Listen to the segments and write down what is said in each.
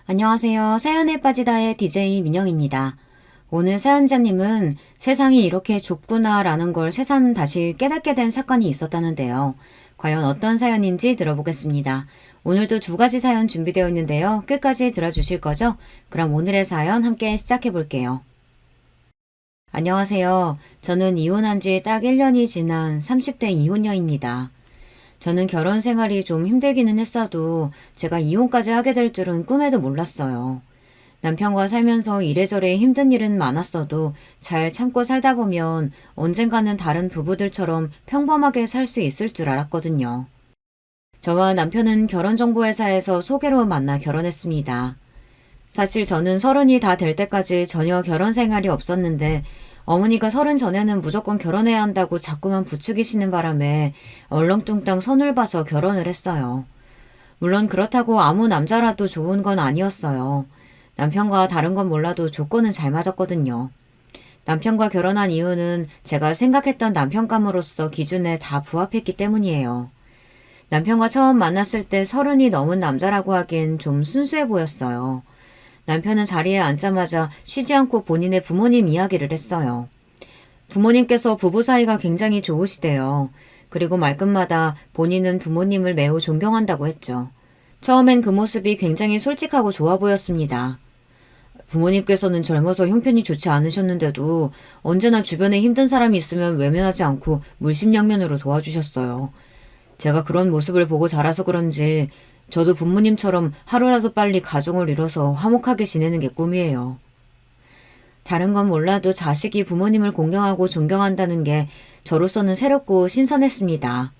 안녕하세요. 사연에 빠지다의 DJ 민영입니다. 오늘 사연자님은 세상이 이렇게 좁구나 라는 걸 새삼 다시 깨닫게 된 사건이 있었다는데요. 과연 어떤 사연인지 들어보겠습니다. 오늘도 두 가지 사연 준비되어 있는데요. 끝까지 들어주실 거죠? 그럼 오늘의 사연 함께 시작해 볼게요. 안녕하세요. 저는 이혼한 지 딱 1년이 지난 30대 이혼녀입니다. 저는 결혼 생활이 좀 힘들기는 했어도 제가 이혼까지 하게 될 줄은 꿈에도 몰랐어요. 남편과 살면서 이래저래 힘든 일은 많았어도 잘 참고 살다 보면 언젠가는 다른 부부들처럼 평범하게 살 수 있을 줄 알았거든요. 저와 남편은 결혼정보회사에서 소개로 만나 결혼했습니다. 사실 저는 30이 다 될 때까지 전혀 결혼 생활이 없었는데 어머니가 30 전에는 무조건 결혼해야 한다고 자꾸만 부추기시는 바람에 얼렁뚱땅 선을 봐서 결혼을 했어요. 물론 그렇다고 아무 남자라도 좋은 건 아니었어요. 남편과 다른 건 몰라도 조건은 잘 맞았거든요. 남편과 결혼한 이유는 제가 생각했던 남편감으로서 기준에 다 부합했기 때문이에요. 남편과 처음 만났을 때 30이 넘은 남자라고 하기엔 좀 순수해 보였어요. 남편은 자리에 앉자마자 쉬지 않고 본인의 부모님 이야기를 했어요. 부모님께서 부부 사이가 굉장히 좋으시대요. 그리고 말끝마다 본인은 부모님을 매우 존경한다고 했죠. 처음엔 그 모습이 굉장히 솔직하고 좋아 보였습니다. 부모님께서는 젊어서 형편이 좋지 않으셨는데도 언제나 주변에 힘든 사람이 있으면 외면하지 않고 물심양면으로 도와주셨어요. 제가 그런 모습을 보고 자라서 그런지 저도 부모님처럼 하루라도 빨리 가정을 이뤄서 화목하게 지내는 게 꿈이에요. 다른 건 몰라도 자식이 부모님을 공경하고 존경한다는 게 저로서는 새롭고 신선했습니다.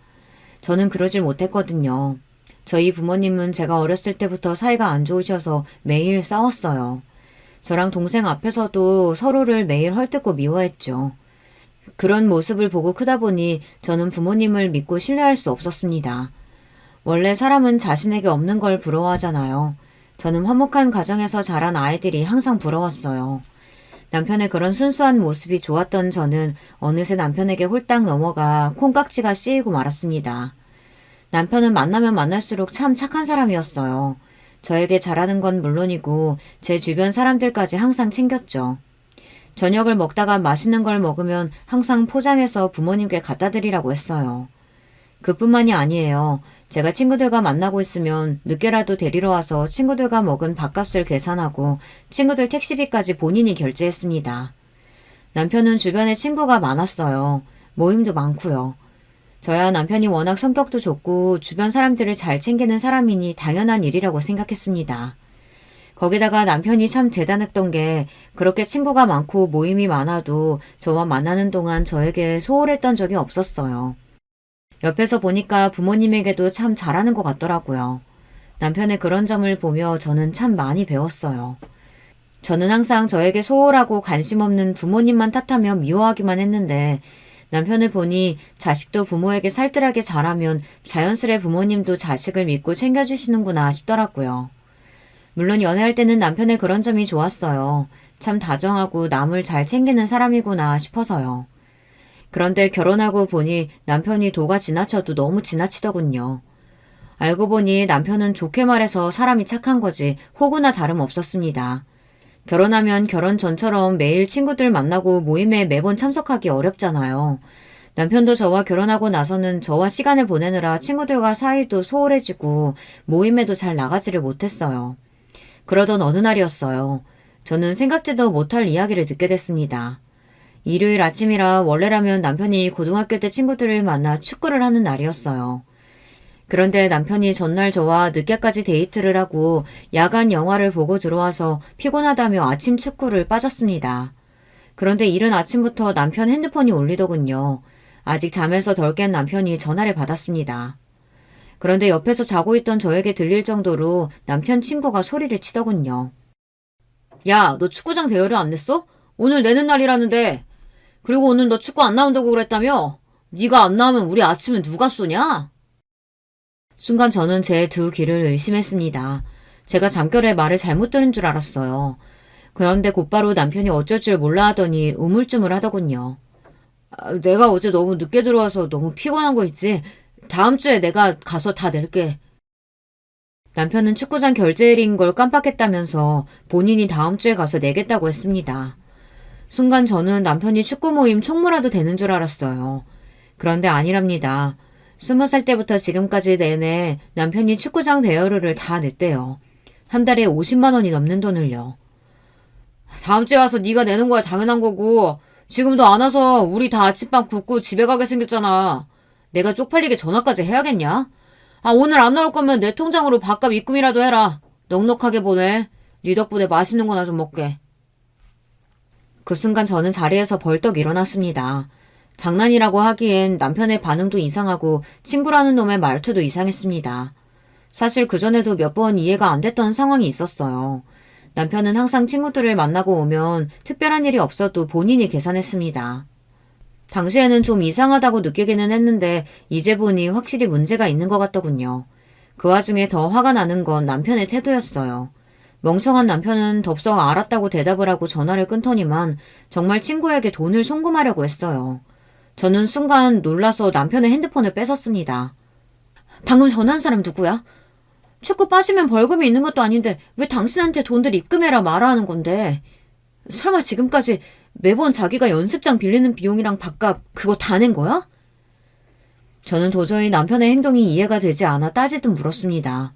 저는 그러질 못했거든요. 저희 부모님은 제가 어렸을 때부터 사이가 안 좋으셔서 매일 싸웠어요. 저랑 동생 앞에서도 서로를 매일 헐뜯고 미워했죠. 그런 모습을 보고 크다 보니 저는 부모님을 믿고 신뢰할 수 없었습니다. 원래 사람은 자신에게 없는 걸 부러워하잖아요. 저는 화목한 가정에서 자란 아이들이 항상 부러웠어요. 남편의 그런 순수한 모습이 좋았던 저는 어느새 남편에게 홀딱 넘어가 콩깍지가 씌이고 말았습니다. 남편은 만나면 만날수록 참 착한 사람이었어요. 저에게 잘하는 건 물론이고 제 주변 사람들까지 항상 챙겼죠. 저녁을 먹다가 맛있는 걸 먹으면 항상 포장해서 부모님께 갖다 드리라고 했어요. 그뿐만이 아니에요. 제가 친구들과 만나고 있으면 늦게라도 데리러 와서 친구들과 먹은 밥값을 계산하고 친구들 택시비까지 본인이 결제했습니다. 남편은 주변에 친구가 많았어요. 모임도 많고요. 저야 남편이 워낙 성격도 좋고 주변 사람들을 잘 챙기는 사람이니 당연한 일이라고 생각했습니다. 거기다가 남편이 참 대단했던 게 그렇게 친구가 많고 모임이 많아도 저와 만나는 동안 저에게 소홀했던 적이 없었어요. 옆에서 보니까 부모님에게도 참 잘하는 것 같더라고요. 남편의 그런 점을 보며 저는 참 많이 배웠어요. 저는 항상 저에게 소홀하고 관심 없는 부모님만 탓하며 미워하기만 했는데 남편을 보니 자식도 부모에게 살뜰하게 잘하면 자연스레 부모님도 자식을 믿고 챙겨주시는구나 싶더라고요. 물론 연애할 때는 남편의 그런 점이 좋았어요. 참 다정하고 남을 잘 챙기는 사람이구나 싶어서요. 그런데 결혼하고 보니 남편이 도가 지나쳐도 너무 지나치더군요. 알고 보니 남편은 좋게 말해서 사람이 착한 거지 호구나 다름없었습니다. 결혼하면 결혼 전처럼 매일 친구들 만나고 모임에 매번 참석하기 어렵잖아요. 남편도 저와 결혼하고 나서는 저와 시간을 보내느라 친구들과 사이도 소홀해지고 모임에도 잘 나가지를 못했어요. 그러던 어느 날이었어요. 저는 생각지도 못할 이야기를 듣게 됐습니다. 일요일 아침이라 원래라면 남편이 고등학교 때 친구들을 만나 축구를 하는 날이었어요. 그런데 남편이 전날 저와 늦게까지 데이트를 하고 야간 영화를 보고 들어와서 피곤하다며 아침 축구를 빠졌습니다. 그런데 이른 아침부터 남편 핸드폰이 울리더군요. 아직 잠에서 덜 깬 남편이 전화를 받았습니다. 그런데 옆에서 자고 있던 저에게 들릴 정도로 남편 친구가 소리를 치더군요. 야, 너 축구장 대여를 안 냈어? 오늘 내는 날이라는데. 그리고 오늘 너 축구 안 나온다고 그랬다며? 네가 안 나오면 우리 아침은 누가 쏘냐? 순간 저는 제 두 귀를 의심했습니다. 제가 잠결에 말을 잘못 들은 줄 알았어요. 그런데 곧바로 남편이 어쩔 줄 몰라 하더니 우물쭈물 하더군요. 내가 어제 너무 늦게 들어와서 너무 피곤한 거 있지? 다음 주에 내가 가서 다 낼게. 남편은 축구장 결제일인 걸 깜빡했다면서 본인이 다음 주에 가서 내겠다고 했습니다. 순간 저는 남편이 축구 모임 총무라도 되는 줄 알았어요. 그런데 아니랍니다. 20살 때부터 지금까지 내내 남편이 축구장 대여료를 다 냈대요. 한 달에 50만 원이 넘는 돈을요. 다음 주에 와서 네가 내는 거야 당연한 거고 지금도 안 와서 우리 다 아침밥 굶고 집에 가게 생겼잖아. 내가 쪽팔리게 전화까지 해야겠냐? 오늘 안 나올 거면 내 통장으로 밥값 입금이라도 해라. 넉넉하게 보내. 네 덕분에 맛있는 거나 좀 먹게. 그 순간 저는 자리에서 벌떡 일어났습니다. 장난이라고 하기엔 남편의 반응도 이상하고 친구라는 놈의 말투도 이상했습니다. 사실 그전에도 몇 번 이해가 안 됐던 상황이 있었어요. 남편은 항상 친구들을 만나고 오면 특별한 일이 없어도 본인이 계산했습니다. 당시에는 좀 이상하다고 느끼기는 했는데 이제 보니 확실히 문제가 있는 것 같더군요. 그 와중에 더 화가 나는 건 남편의 태도였어요. 멍청한 남편은 덥석 알았다고 대답을 하고 전화를 끊더니만 정말 친구에게 돈을 송금하려고 했어요. 저는 순간 놀라서 남편의 핸드폰을 뺏었습니다. 방금 전화한 사람 누구야? 축구 빠지면 벌금이 있는 것도 아닌데 왜 당신한테 돈들 입금해라 말아하는 건데? 설마 지금까지 매번 자기가 연습장 빌리는 비용이랑 밥값 그거 다 낸 거야? 저는 도저히 남편의 행동이 이해가 되지 않아 따지듯 물었습니다.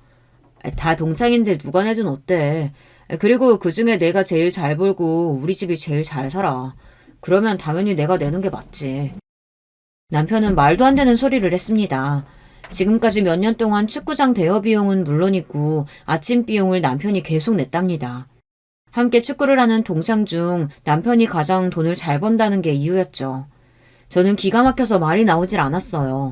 다 동창인데 누가 내든 어때? 그리고 그중에 내가 제일 잘 벌고 우리 집이 제일 잘 살아. 그러면 당연히 내가 내는 게 맞지. 남편은 말도 안 되는 소리를 했습니다. 지금까지 몇 년 동안 축구장 대여 비용은 물론이고 아침 비용을 남편이 계속 냈답니다. 함께 축구를 하는 동창 중 남편이 가장 돈을 잘 번다는 게 이유였죠. 저는 기가 막혀서 말이 나오질 않았어요.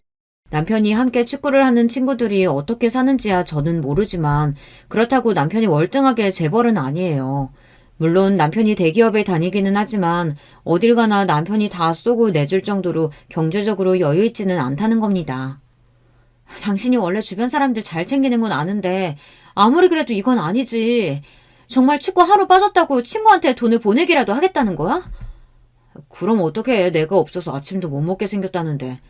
남편이 함께 축구를 하는 친구들이 어떻게 사는지야 저는 모르지만 그렇다고 남편이 월등하게 재벌은 아니에요. 물론 남편이 대기업에 다니기는 하지만 어딜 가나 남편이 다 쏘고 내줄 정도로 경제적으로 여유 있지는 않다는 겁니다. 당신이 원래 주변 사람들 잘 챙기는 건 아는데 아무리 그래도 이건 아니지. 정말 축구 하루 빠졌다고 친구한테 돈을 보내기라도 하겠다는 거야? 그럼 어떡해. 내가 없어서 아침도 못 먹게 생겼다는데.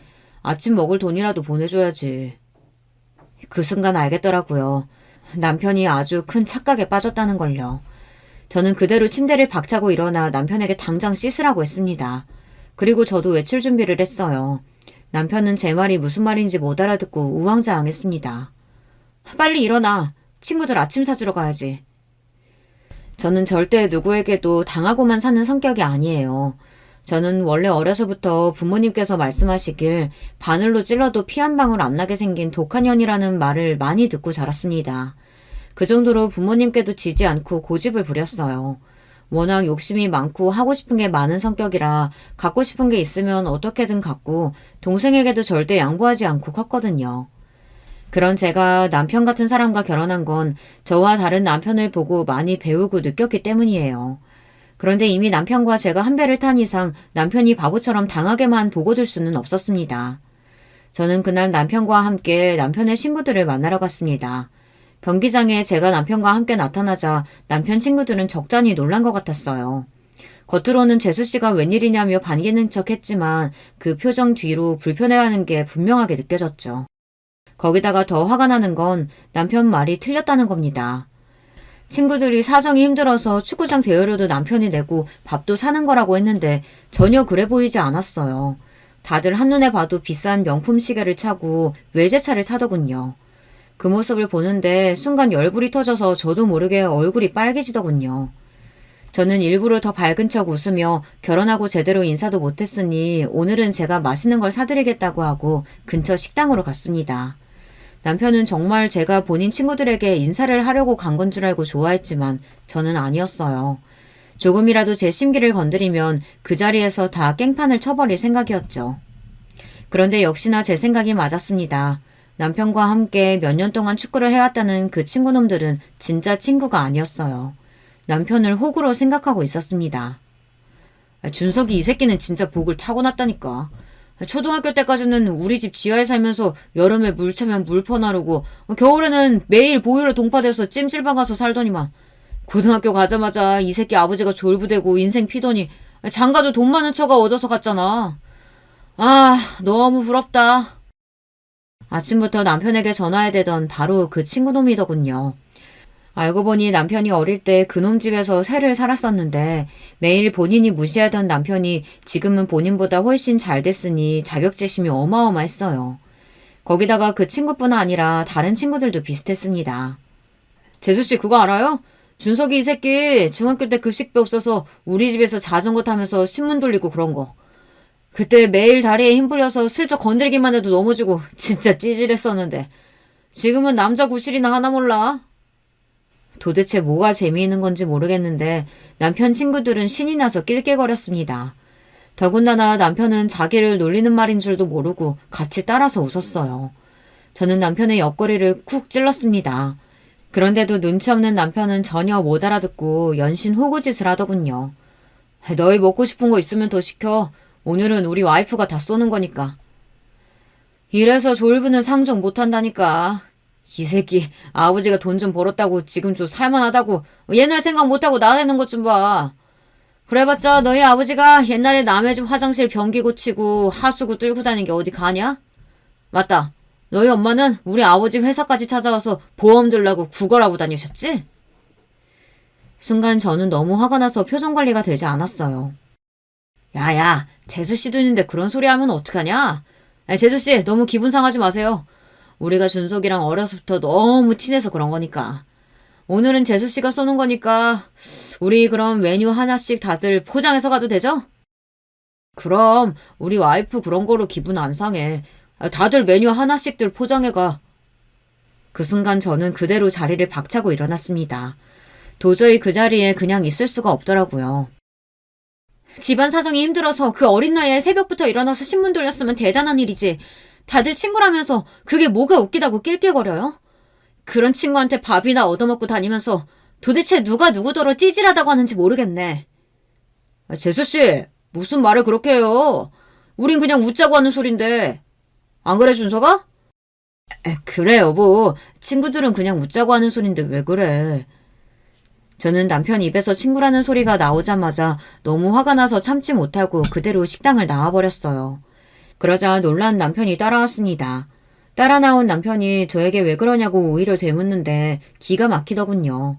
아침 먹을 돈이라도 보내줘야지. 그 순간 알겠더라고요. 남편이 아주 큰 착각에 빠졌다는 걸요. 저는 그대로 침대를 박차고 일어나 남편에게 당장 씻으라고 했습니다. 그리고 저도 외출 준비를 했어요. 남편은 제 말이 무슨 말인지 못 알아듣고 우왕좌왕했습니다. 빨리 일어나. 친구들 아침 사주러 가야지. 저는 절대 누구에게도 당하고만 사는 성격이 아니에요. 저는 원래 어려서부터 부모님께서 말씀하시길 바늘로 찔러도 피 한 방울 안 나게 생긴 독한 년이라는 말을 많이 듣고 자랐습니다. 그 정도로 부모님께도 지지 않고 고집을 부렸어요. 워낙 욕심이 많고 하고 싶은 게 많은 성격이라 갖고 싶은 게 있으면 어떻게든 갖고 동생에게도 절대 양보하지 않고 컸거든요. 그런 제가 남편 같은 사람과 결혼한 건 저와 다른 남편을 보고 많이 배우고 느꼈기 때문이에요. 그런데 이미 남편과 제가 한 배를 탄 이상 남편이 바보처럼 당하게만 보고 둘 수는 없었습니다. 저는 그날 남편과 함께 남편의 친구들을 만나러 갔습니다. 경기장에 제가 남편과 함께 나타나자 남편 친구들은 적잖이 놀란 것 같았어요. 겉으로는 재수씨가 웬일이냐며 반기는 척 했지만 그 표정 뒤로 불편해하는 게 분명하게 느껴졌죠. 거기다가 더 화가 나는 건 남편 말이 틀렸다는 겁니다. 친구들이 사정이 힘들어서 축구장 대여료도 남편이 내고 밥도 사는 거라고 했는데 전혀 그래 보이지 않았어요. 다들 한눈에 봐도 비싼 명품 시계를 차고 외제차를 타더군요. 그 모습을 보는데 순간 열불이 터져서 저도 모르게 얼굴이 빨개지더군요. 저는 일부러 더 밝은 척 웃으며 결혼하고 제대로 인사도 못했으니 오늘은 제가 맛있는 걸 사드리겠다고 하고 근처 식당으로 갔습니다. 남편은 정말 제가 본인 친구들에게 인사를 하려고 간 건 줄 알고 좋아했지만 저는 아니었어요. 조금이라도 제 심기를 건드리면 그 자리에서 다 깽판을 쳐버릴 생각이었죠. 그런데 역시나 제 생각이 맞았습니다. 남편과 함께 몇 년 동안 축구를 해왔다는 그 친구놈들은 진짜 친구가 아니었어요. 남편을 호구로 생각하고 있었습니다. 준석이 이 새끼는 진짜 복을 타고났다니까. 초등학교 때까지는 우리 집 지하에 살면서 여름에 물 차면 물퍼 나르고 겨울에는 매일 보일러 동파돼서 찜질방 가서 살더니만 고등학교 가자마자 이 새끼 아버지가 졸부되고 인생 피더니 장가도 돈 많은 처가 얻어서 갔잖아. 아, 너무 부럽다. 아침부터 남편에게 전화해대던 바로 그 친구놈이더군요. 알고 보니 남편이 어릴 때 그놈 집에서 새를 살았었는데 매일 본인이 무시하던 남편이 지금은 본인보다 훨씬 잘 됐으니 자격지심이 어마어마했어요. 거기다가 그 친구뿐 아니라 다른 친구들도 비슷했습니다. 재수씨 그거 알아요? 준석이 이 새끼 중학교 때 급식비 없어서 우리 집에서 자전거 타면서 신문 돌리고 그런 거. 그때 매일 다리에 힘 풀려서 슬쩍 건들기만 해도 넘어지고 진짜 찌질했었는데 지금은 남자 구실이나 하나 몰라. 도대체 뭐가 재미있는 건지 모르겠는데 남편 친구들은 신이 나서 낄낄거렸습니다. 더군다나 남편은 자기를 놀리는 말인 줄도 모르고 같이 따라서 웃었어요. 저는 남편의 옆구리를 쿡 찔렀습니다. 그런데도 눈치 없는 남편은 전혀 못 알아듣고 연신 호구짓을 하더군요. 너희 먹고 싶은 거 있으면 더 시켜. 오늘은 우리 와이프가 다 쏘는 거니까. 이래서 졸부는 상종 못한다니까. 이 새끼 아버지가 돈 좀 벌었다고 지금 좀 살만하다고 옛날 생각 못하고 나대는 것 좀 봐. 그래봤자 너희 아버지가 옛날에 남의 집 화장실 변기 고치고 하수구 뚫고 다니는 게 어디 가냐? 맞다. 너희 엄마는 우리 아버지 회사까지 찾아와서 보험 들라고 구걸하고 다니셨지? 순간 저는 너무 화가 나서 표정 관리가 되지 않았어요. 야야, 재수씨도 있는데 그런 소리 하면 어떡하냐? 재수씨 너무 기분 상하지 마세요. 우리가 준석이랑 어려서부터 너무 친해서 그런 거니까. 오늘은 재수씨가 쏘는 거니까 우리 그럼 메뉴 하나씩 다들 포장해서 가도 되죠? 그럼 우리 와이프 그런 거로 기분 안 상해. 다들 메뉴 하나씩들 포장해가. 그 순간 저는 그대로 자리를 박차고 일어났습니다. 도저히 그 자리에 그냥 있을 수가 없더라고요. 집안 사정이 힘들어서 그 어린 나이에 새벽부터 일어나서 신문 돌렸으면 대단한 일이지. 다들 친구라면서 그게 뭐가 웃기다고 낄낄거려요? 그런 친구한테 밥이나 얻어먹고 다니면서 도대체 누가 누구더러 찌질하다고 하는지 모르겠네. 재수씨, 무슨 말을 그렇게 해요? 우린 그냥 웃자고 하는 소린데. 안 그래, 준서가? 그래, 여보. 친구들은 그냥 웃자고 하는 소린데 왜 그래? 저는 남편 입에서 친구라는 소리가 나오자마자 너무 화가 나서 참지 못하고 그대로 식당을 나와버렸어요. 그러자 놀란 남편이 따라왔습니다. 따라 나온 남편이 저에게 왜 그러냐고 오히려 되묻는데 기가 막히더군요.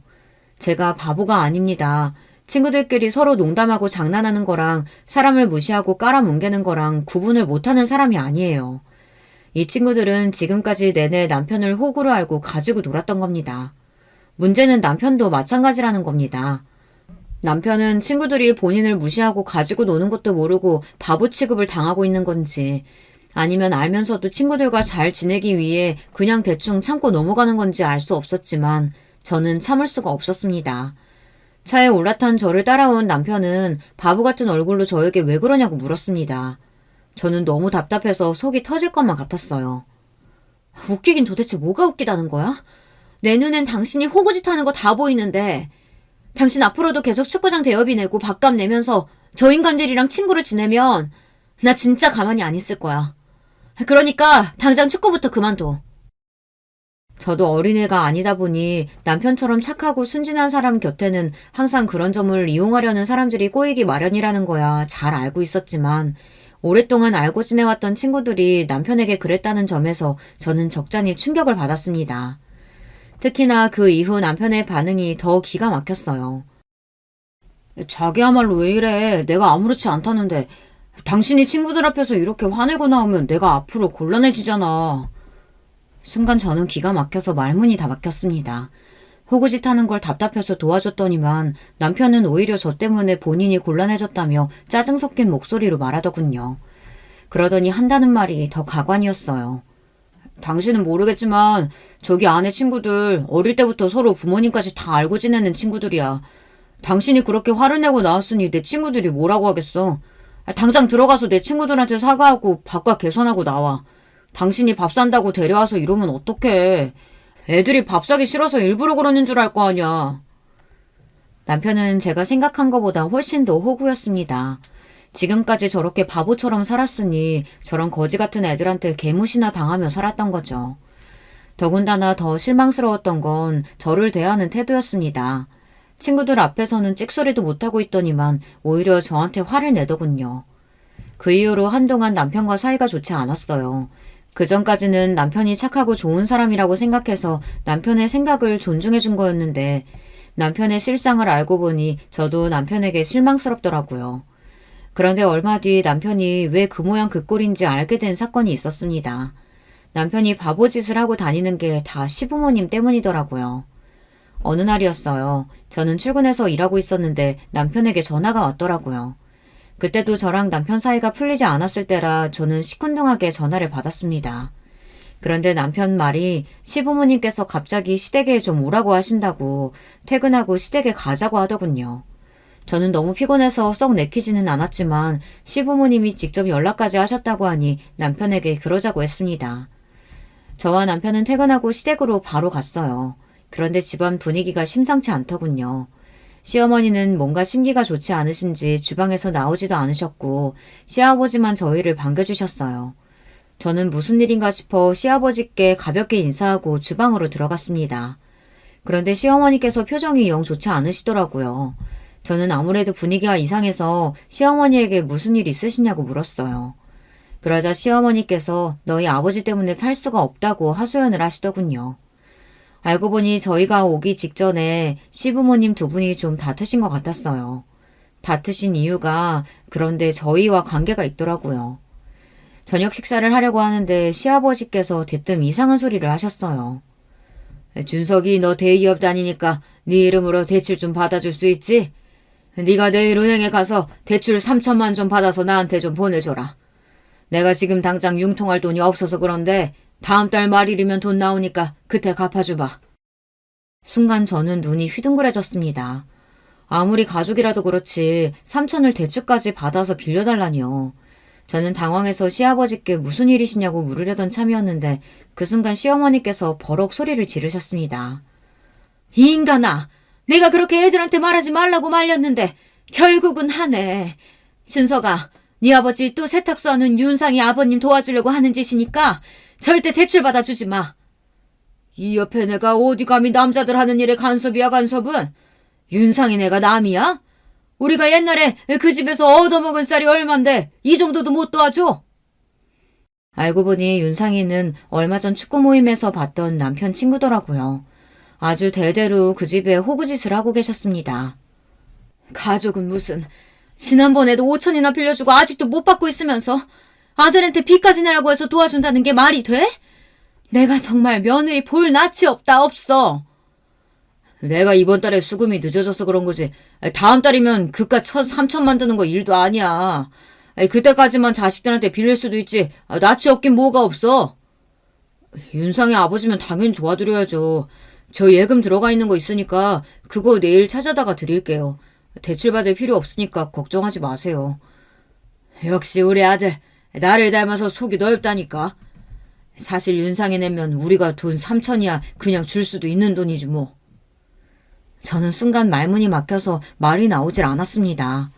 제가 바보가 아닙니다. 친구들끼리 서로 농담하고 장난하는 거랑 사람을 무시하고 깔아뭉개는 거랑 구분을 못하는 사람이 아니에요. 이 친구들은 지금까지 내내 남편을 호구로 알고 가지고 놀았던 겁니다. 문제는 남편도 마찬가지라는 겁니다. 남편은 친구들이 본인을 무시하고 가지고 노는 것도 모르고 바보 취급을 당하고 있는 건지 아니면 알면서도 친구들과 잘 지내기 위해 그냥 대충 참고 넘어가는 건지 알 수 없었지만 저는 참을 수가 없었습니다. 차에 올라탄 저를 따라온 남편은 바보 같은 얼굴로 저에게 왜 그러냐고 물었습니다. 저는 너무 답답해서 속이 터질 것만 같았어요. 웃기긴 도대체 뭐가 웃기다는 거야? 내 눈엔 당신이 호구짓 하는 거 다 보이는데 당신 앞으로도 계속 축구장 대여비 내고 밥값 내면서 저 인간들이랑 친구로 지내면 나 진짜 가만히 안 있을 거야. 그러니까 당장 축구부터 그만둬. 저도 어린애가 아니다 보니 남편처럼 착하고 순진한 사람 곁에는 항상 그런 점을 이용하려는 사람들이 꼬이기 마련이라는 거야 잘 알고 있었지만 오랫동안 알고 지내왔던 친구들이 남편에게 그랬다는 점에서 저는 적잖이 충격을 받았습니다. 특히나 그 이후 남편의 반응이 더 기가 막혔어요. 자기야말로 왜 이래? 내가 아무렇지 않다는데 당신이 친구들 앞에서 이렇게 화내고 나오면 내가 앞으로 곤란해지잖아. 순간 저는 기가 막혀서 말문이 다 막혔습니다. 호구짓 하는 걸 답답해서 도와줬더니만 남편은 오히려 저 때문에 본인이 곤란해졌다며 짜증 섞인 목소리로 말하더군요. 그러더니 한다는 말이 더 가관이었어요. 당신은 모르겠지만 저기 아내 친구들 어릴 때부터 서로 부모님까지 다 알고 지내는 친구들이야. 당신이 그렇게 화를 내고 나왔으니 내 친구들이 뭐라고 하겠어. 당장 들어가서 내 친구들한테 사과하고 밥값 개선하고 나와. 당신이 밥 산다고 데려와서 이러면 어떡해. 애들이 밥 사기 싫어서 일부러 그러는 줄 알 거 아니야. 남편은 제가 생각한 것보다 훨씬 더 호구였습니다. 지금까지 저렇게 바보처럼 살았으니 저런 거지 같은 애들한테 개무시나 당하며 살았던 거죠. 더군다나 더 실망스러웠던 건 저를 대하는 태도였습니다. 친구들 앞에서는 찍소리도 못하고 있더니만 오히려 저한테 화를 내더군요. 그 이후로 한동안 남편과 사이가 좋지 않았어요. 그전까지는 남편이 착하고 좋은 사람이라고 생각해서 남편의 생각을 존중해 준 거였는데 남편의 실상을 알고 보니 저도 남편에게 실망스럽더라고요. 그런데 얼마 뒤 남편이 왜 그 모양 그 꼴인지 알게 된 사건이 있었습니다. 남편이 바보짓을 하고 다니는 게 다 시부모님 때문이더라고요. 어느 날이었어요. 저는 출근해서 일하고 있었는데 남편에게 전화가 왔더라고요. 그때도 저랑 남편 사이가 풀리지 않았을 때라 저는 시큰둥하게 전화를 받았습니다. 그런데 남편 말이 시부모님께서 갑자기 시댁에 좀 오라고 하신다고 퇴근하고 시댁에 가자고 하더군요. 저는 너무 피곤해서 썩 내키지는 않았지만 시부모님이 직접 연락까지 하셨다고 하니 남편에게 그러자고 했습니다. 저와 남편은 퇴근하고 시댁으로 바로 갔어요. 그런데 집안 분위기가 심상치 않더군요. 시어머니는 뭔가 심기가 좋지 않으신지 주방에서 나오지도 않으셨고 시아버지만 저희를 반겨주셨어요. 저는 무슨 일인가 싶어 시아버지께 가볍게 인사하고 주방으로 들어갔습니다. 그런데 시어머니께서 표정이 영 좋지 않으시더라고요. 저는 아무래도 분위기가 이상해서 시어머니에게 무슨 일 있으시냐고 물었어요. 그러자 시어머니께서 너희 아버지 때문에 살 수가 없다고 하소연을 하시더군요. 알고 보니 저희가 오기 직전에 시부모님 두 분이 좀 다투신 것 같았어요. 다투신 이유가 그런데 저희와 관계가 있더라고요. 저녁 식사를 하려고 하는데 시아버지께서 대뜸 이상한 소리를 하셨어요. 준석이 너 대기업 다니니까 네 이름으로 대출 좀 받아줄 수 있지? 네가 내일 은행에 가서 대출 3천만 좀 받아서 나한테 좀 보내줘라. 내가 지금 당장 융통할 돈이 없어서 그런데 다음 달 말일이면 돈 나오니까 그때 갚아줘봐. 순간 저는 눈이 휘둥그레졌습니다. 아무리 가족이라도 그렇지 3천을 대출까지 받아서 빌려달라니요. 저는 당황해서 시아버지께 무슨 일이시냐고 물으려던 참이었는데 그 순간 시어머니께서 버럭 소리를 지르셨습니다. 이 인간아! 내가 그렇게 애들한테 말하지 말라고 말렸는데 결국은 하네. 준석아, 네 아버지 또 세탁소 하는 윤상이 아버님 도와주려고 하는 짓이니까 절대 대출 받아주지 마. 이 옆에 내가 어디 감히 남자들 하는 일에 간섭이야 간섭은? 윤상이 내가 남이야? 우리가 옛날에 그 집에서 얻어먹은 쌀이 얼만데 이 정도도 못 도와줘? 알고 보니 윤상이는 얼마 전 축구 모임에서 봤던 남편 친구더라고요. 아주 대대로 그 집에 호구짓을 하고 계셨습니다. 가족은 무슨 지난번에도 5천이나 빌려주고 아직도 못 받고 있으면서 아들한테 빚까지 내라고 해서 도와준다는 게 말이 돼? 내가 정말 며느리 볼 낯이 없어. 내가 이번 달에 수금이 늦어져서 그런 거지. 다음 달이면 그깟 3천만 드는 거 일도 아니야. 그때까지만 자식들한테 빌릴 수도 있지. 낯이 없긴 뭐가 없어. 윤상의 아버지면 당연히 도와드려야죠. 저 예금 들어가 있는 거 있으니까 그거 내일 찾아다가 드릴게요. 대출받을 필요 없으니까 걱정하지 마세요. 역시 우리 아들 나를 닮아서 속이 넓다니까. 사실 윤상이 내면 우리가 돈 3천이야 그냥 줄 수도 있는 돈이지 뭐. 저는 순간 말문이 막혀서 말이 나오질 않았습니다.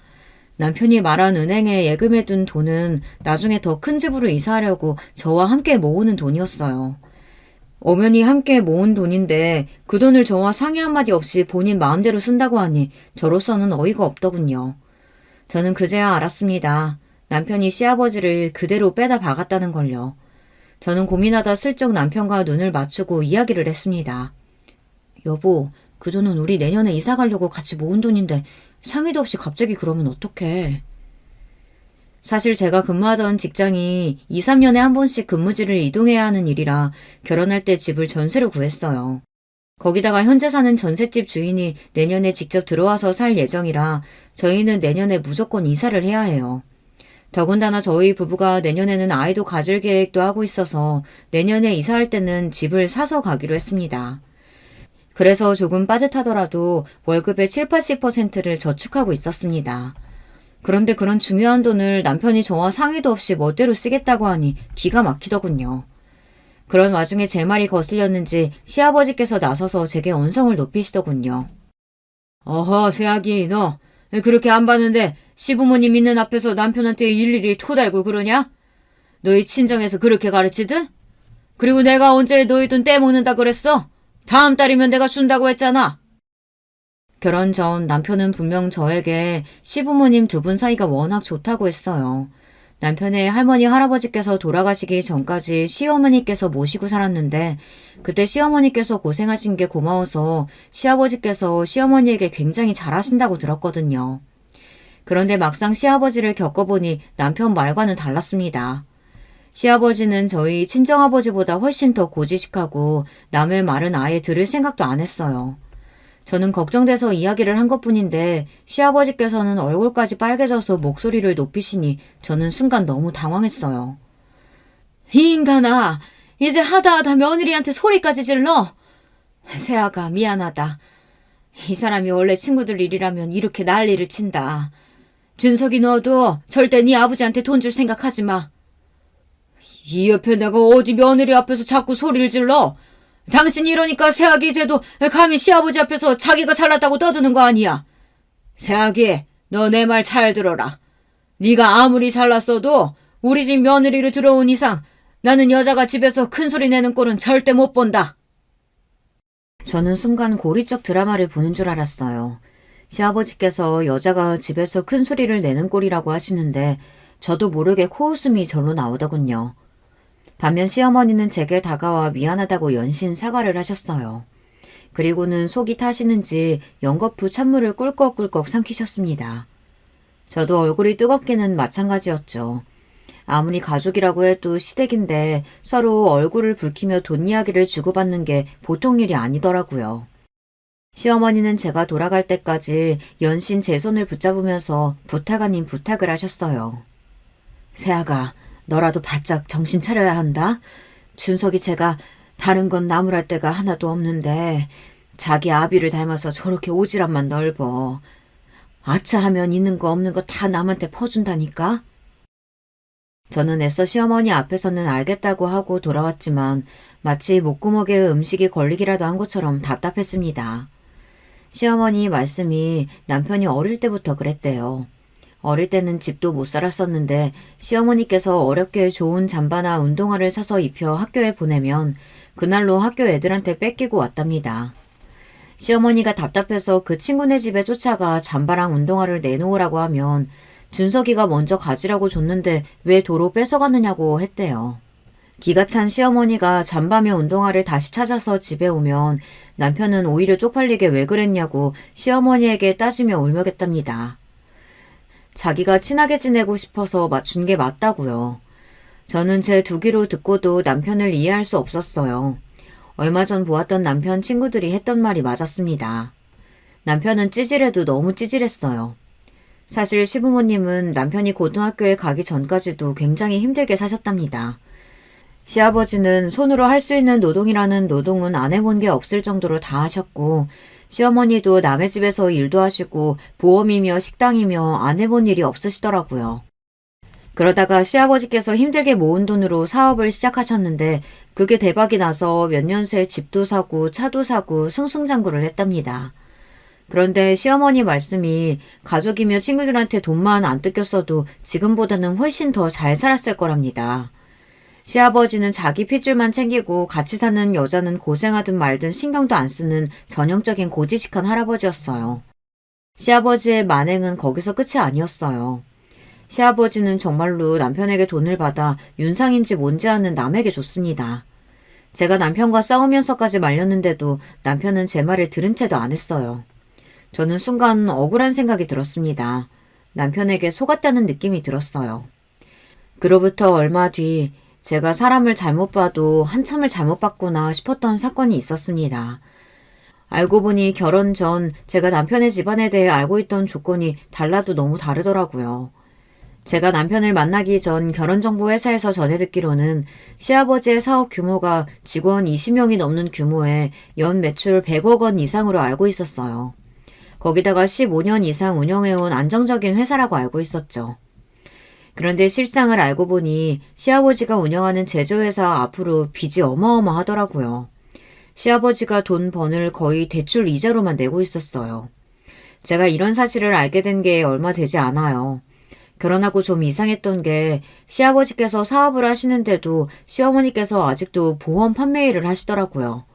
남편이 말한 은행에 예금해둔 돈은 나중에 더 큰 집으로 이사하려고 저와 함께 모으는 돈이었어요. 엄연히 함께 모은 돈인데 그 돈을 저와 상의 한마디 없이 본인 마음대로 쓴다고 하니 저로서는 어이가 없더군요. 저는 그제야 알았습니다. 남편이 시아버지를 그대로 빼다 박았다는 걸요. 저는 고민하다 슬쩍 남편과 눈을 맞추고 이야기를 했습니다. 여보, 그 돈은 우리 내년에 이사 가려고 같이 모은 돈인데 상의도 없이 갑자기 그러면 어떡해. 사실 제가 근무하던 직장이 2, 3년에 한 번씩 근무지를 이동해야 하는 일이라 결혼할 때 집을 전세로 구했어요. 거기다가 현재 사는 전셋집 주인이 내년에 직접 들어와서 살 예정이라 저희는 내년에 무조건 이사를 해야 해요. 더군다나 저희 부부가 내년에는 아이도 가질 계획도 하고 있어서 내년에 이사할 때는 집을 사서 가기로 했습니다. 그래서 조금 빠듯하더라도 월급의 7, 80%를 저축하고 있었습니다. 그런데 그런 중요한 돈을 남편이 저와 상의도 없이 멋대로 쓰겠다고 하니 기가 막히더군요. 그런 와중에 제 말이 거슬렸는지 시아버지께서 나서서 제게 언성을 높이시더군요. 어허, 새아기, 너 그렇게 안 봤는데 시부모님 있는 앞에서 남편한테 일일이 토달고 그러냐? 너희 친정에서 그렇게 가르치든? 그리고 내가 언제 너희 돈 떼먹는다 그랬어? 다음 달이면 내가 준다고 했잖아. 결혼 전 남편은 분명 저에게 시부모님 두 분 사이가 워낙 좋다고 했어요. 남편의 할머니, 할아버지께서 돌아가시기 전까지 시어머니께서 모시고 살았는데 그때 시어머니께서 고생하신 게 고마워서 시아버지께서 시어머니에게 굉장히 잘하신다고 들었거든요. 그런데 막상 시아버지를 겪어보니 남편 말과는 달랐습니다. 시아버지는 저희 친정아버지보다 훨씬 더 고지식하고 남의 말은 아예 들을 생각도 안 했어요. 저는 걱정돼서 이야기를 한 것뿐인데 시아버지께서는 얼굴까지 빨개져서 목소리를 높이시니 저는 순간 너무 당황했어요. 이 인간아, 이제 하다 며느리한테 소리까지 질러? 세아가 미안하다. 이 사람이 원래 친구들 일이라면 이렇게 난리를 친다. 준석이 너도 절대 네 아버지한테 돈 줄 생각하지 마. 이 옆에 내가 어디 며느리 앞에서 자꾸 소리를 질러? 당신이 이러니까 새아기 이제도 감히 시아버지 앞에서 자기가 잘났다고 떠드는 거 아니야. 새아기, 너 내 말 잘 들어라. 네가 아무리 잘났어도 우리 집 며느리로 들어온 이상 나는 여자가 집에서 큰 소리 내는 꼴은 절대 못 본다. 저는 순간 고리적 드라마를 보는 줄 알았어요. 시아버지께서 여자가 집에서 큰 소리를 내는 꼴이라고 하시는데 저도 모르게 코웃음이 절로 나오더군요. 반면 시어머니는 제게 다가와 미안하다고 연신 사과를 하셨어요. 그리고는 속이 타시는지 연거푸 찬물을 꿀꺽꿀꺽 삼키셨습니다. 저도 얼굴이 뜨겁기는 마찬가지였죠. 아무리 가족이라고 해도 시댁인데 서로 얼굴을 붉히며 돈 이야기를 주고받는 게 보통 일이 아니더라고요. 시어머니는 제가 돌아갈 때까지 연신 제 손을 붙잡으면서 부탁 아닌 부탁을 하셨어요. 새아가, 너라도 바짝 정신 차려야 한다. 준석이 제가 다른 건 나무랄 데가 하나도 없는데 자기 아비를 닮아서 저렇게 오지랖만 넓어. 아차 하면 있는 거 없는 거 다 남한테 퍼준다니까. 저는 애써 시어머니 앞에서는 알겠다고 하고 돌아왔지만 마치 목구멍에 음식이 걸리기라도 한 것처럼 답답했습니다. 시어머니 말씀이 남편이 어릴 때부터 그랬대요. 어릴 때는 집도 못 살았었는데 시어머니께서 어렵게 좋은 잠바나 운동화를 사서 입혀 학교에 보내면 그날로 학교 애들한테 뺏기고 왔답니다. 시어머니가 답답해서 그 친구네 집에 쫓아가 잠바랑 운동화를 내놓으라고 하면 준석이가 먼저 가지라고 줬는데 왜 도로 뺏어가느냐고 했대요. 기가 찬 시어머니가 잠바며 운동화를 다시 찾아서 집에 오면 남편은 오히려 쪽팔리게 왜 그랬냐고 시어머니에게 따지며 울먹였답니다. 자기가 친하게 지내고 싶어서 맞춘 게 맞다고요. 저는 제 두 귀로 듣고도 남편을 이해할 수 없었어요. 얼마 전 보았던 남편 친구들이 했던 말이 맞았습니다. 남편은 찌질해도 너무 찌질했어요. 사실 시부모님은 남편이 고등학교에 가기 전까지도 굉장히 힘들게 사셨답니다. 시아버지는 손으로 할 수 있는 노동이라는 노동은 안 해본 게 없을 정도로 다 하셨고 시어머니도 남의 집에서 일도 하시고 보험이며 식당이며 안 해본 일이 없으시더라고요. 그러다가 시아버지께서 힘들게 모은 돈으로 사업을 시작하셨는데 그게 대박이 나서 몇 년 새 집도 사고 차도 사고 승승장구를 했답니다. 그런데 시어머니 말씀이 가족이며 친구들한테 돈만 안 뜯겼어도 지금보다는 훨씬 더 잘 살았을 거랍니다. 시아버지는 자기 핏줄만 챙기고 같이 사는 여자는 고생하든 말든 신경도 안 쓰는 전형적인 고지식한 할아버지였어요. 시아버지의 만행은 거기서 끝이 아니었어요. 시아버지는 정말로 남편에게 돈을 받아 윤상인지 뭔지 아는 남에게 줬습니다. 제가 남편과 싸우면서까지 말렸는데도 남편은 제 말을 들은 채도 안 했어요. 저는 순간 억울한 생각이 들었습니다. 남편에게 속았다는 느낌이 들었어요. 그로부터 얼마 뒤 제가 사람을 잘못 봐도 한참을 잘못 봤구나 싶었던 사건이 있었습니다. 알고 보니 결혼 전 제가 남편의 집안에 대해 알고 있던 조건이 달라도 너무 다르더라고요. 제가 남편을 만나기 전 결혼정보회사에서 전해 듣기로는 시아버지의 사업 규모가 직원 20명이 넘는 규모에 연 매출 100억 원 이상으로 알고 있었어요. 거기다가 15년 이상 운영해온 안정적인 회사라고 알고 있었죠. 그런데 실상을 알고 보니 시아버지가 운영하는 제조회사 앞으로 빚이 어마어마하더라고요. 시아버지가 돈 번을 거의 대출 이자로만 내고 있었어요. 제가 이런 사실을 알게 된 게 얼마 되지 않아요. 결혼하고 좀 이상했던 게 시아버지께서 사업을 하시는데도 시어머니께서 아직도 보험 판매 일을 하시더라고요.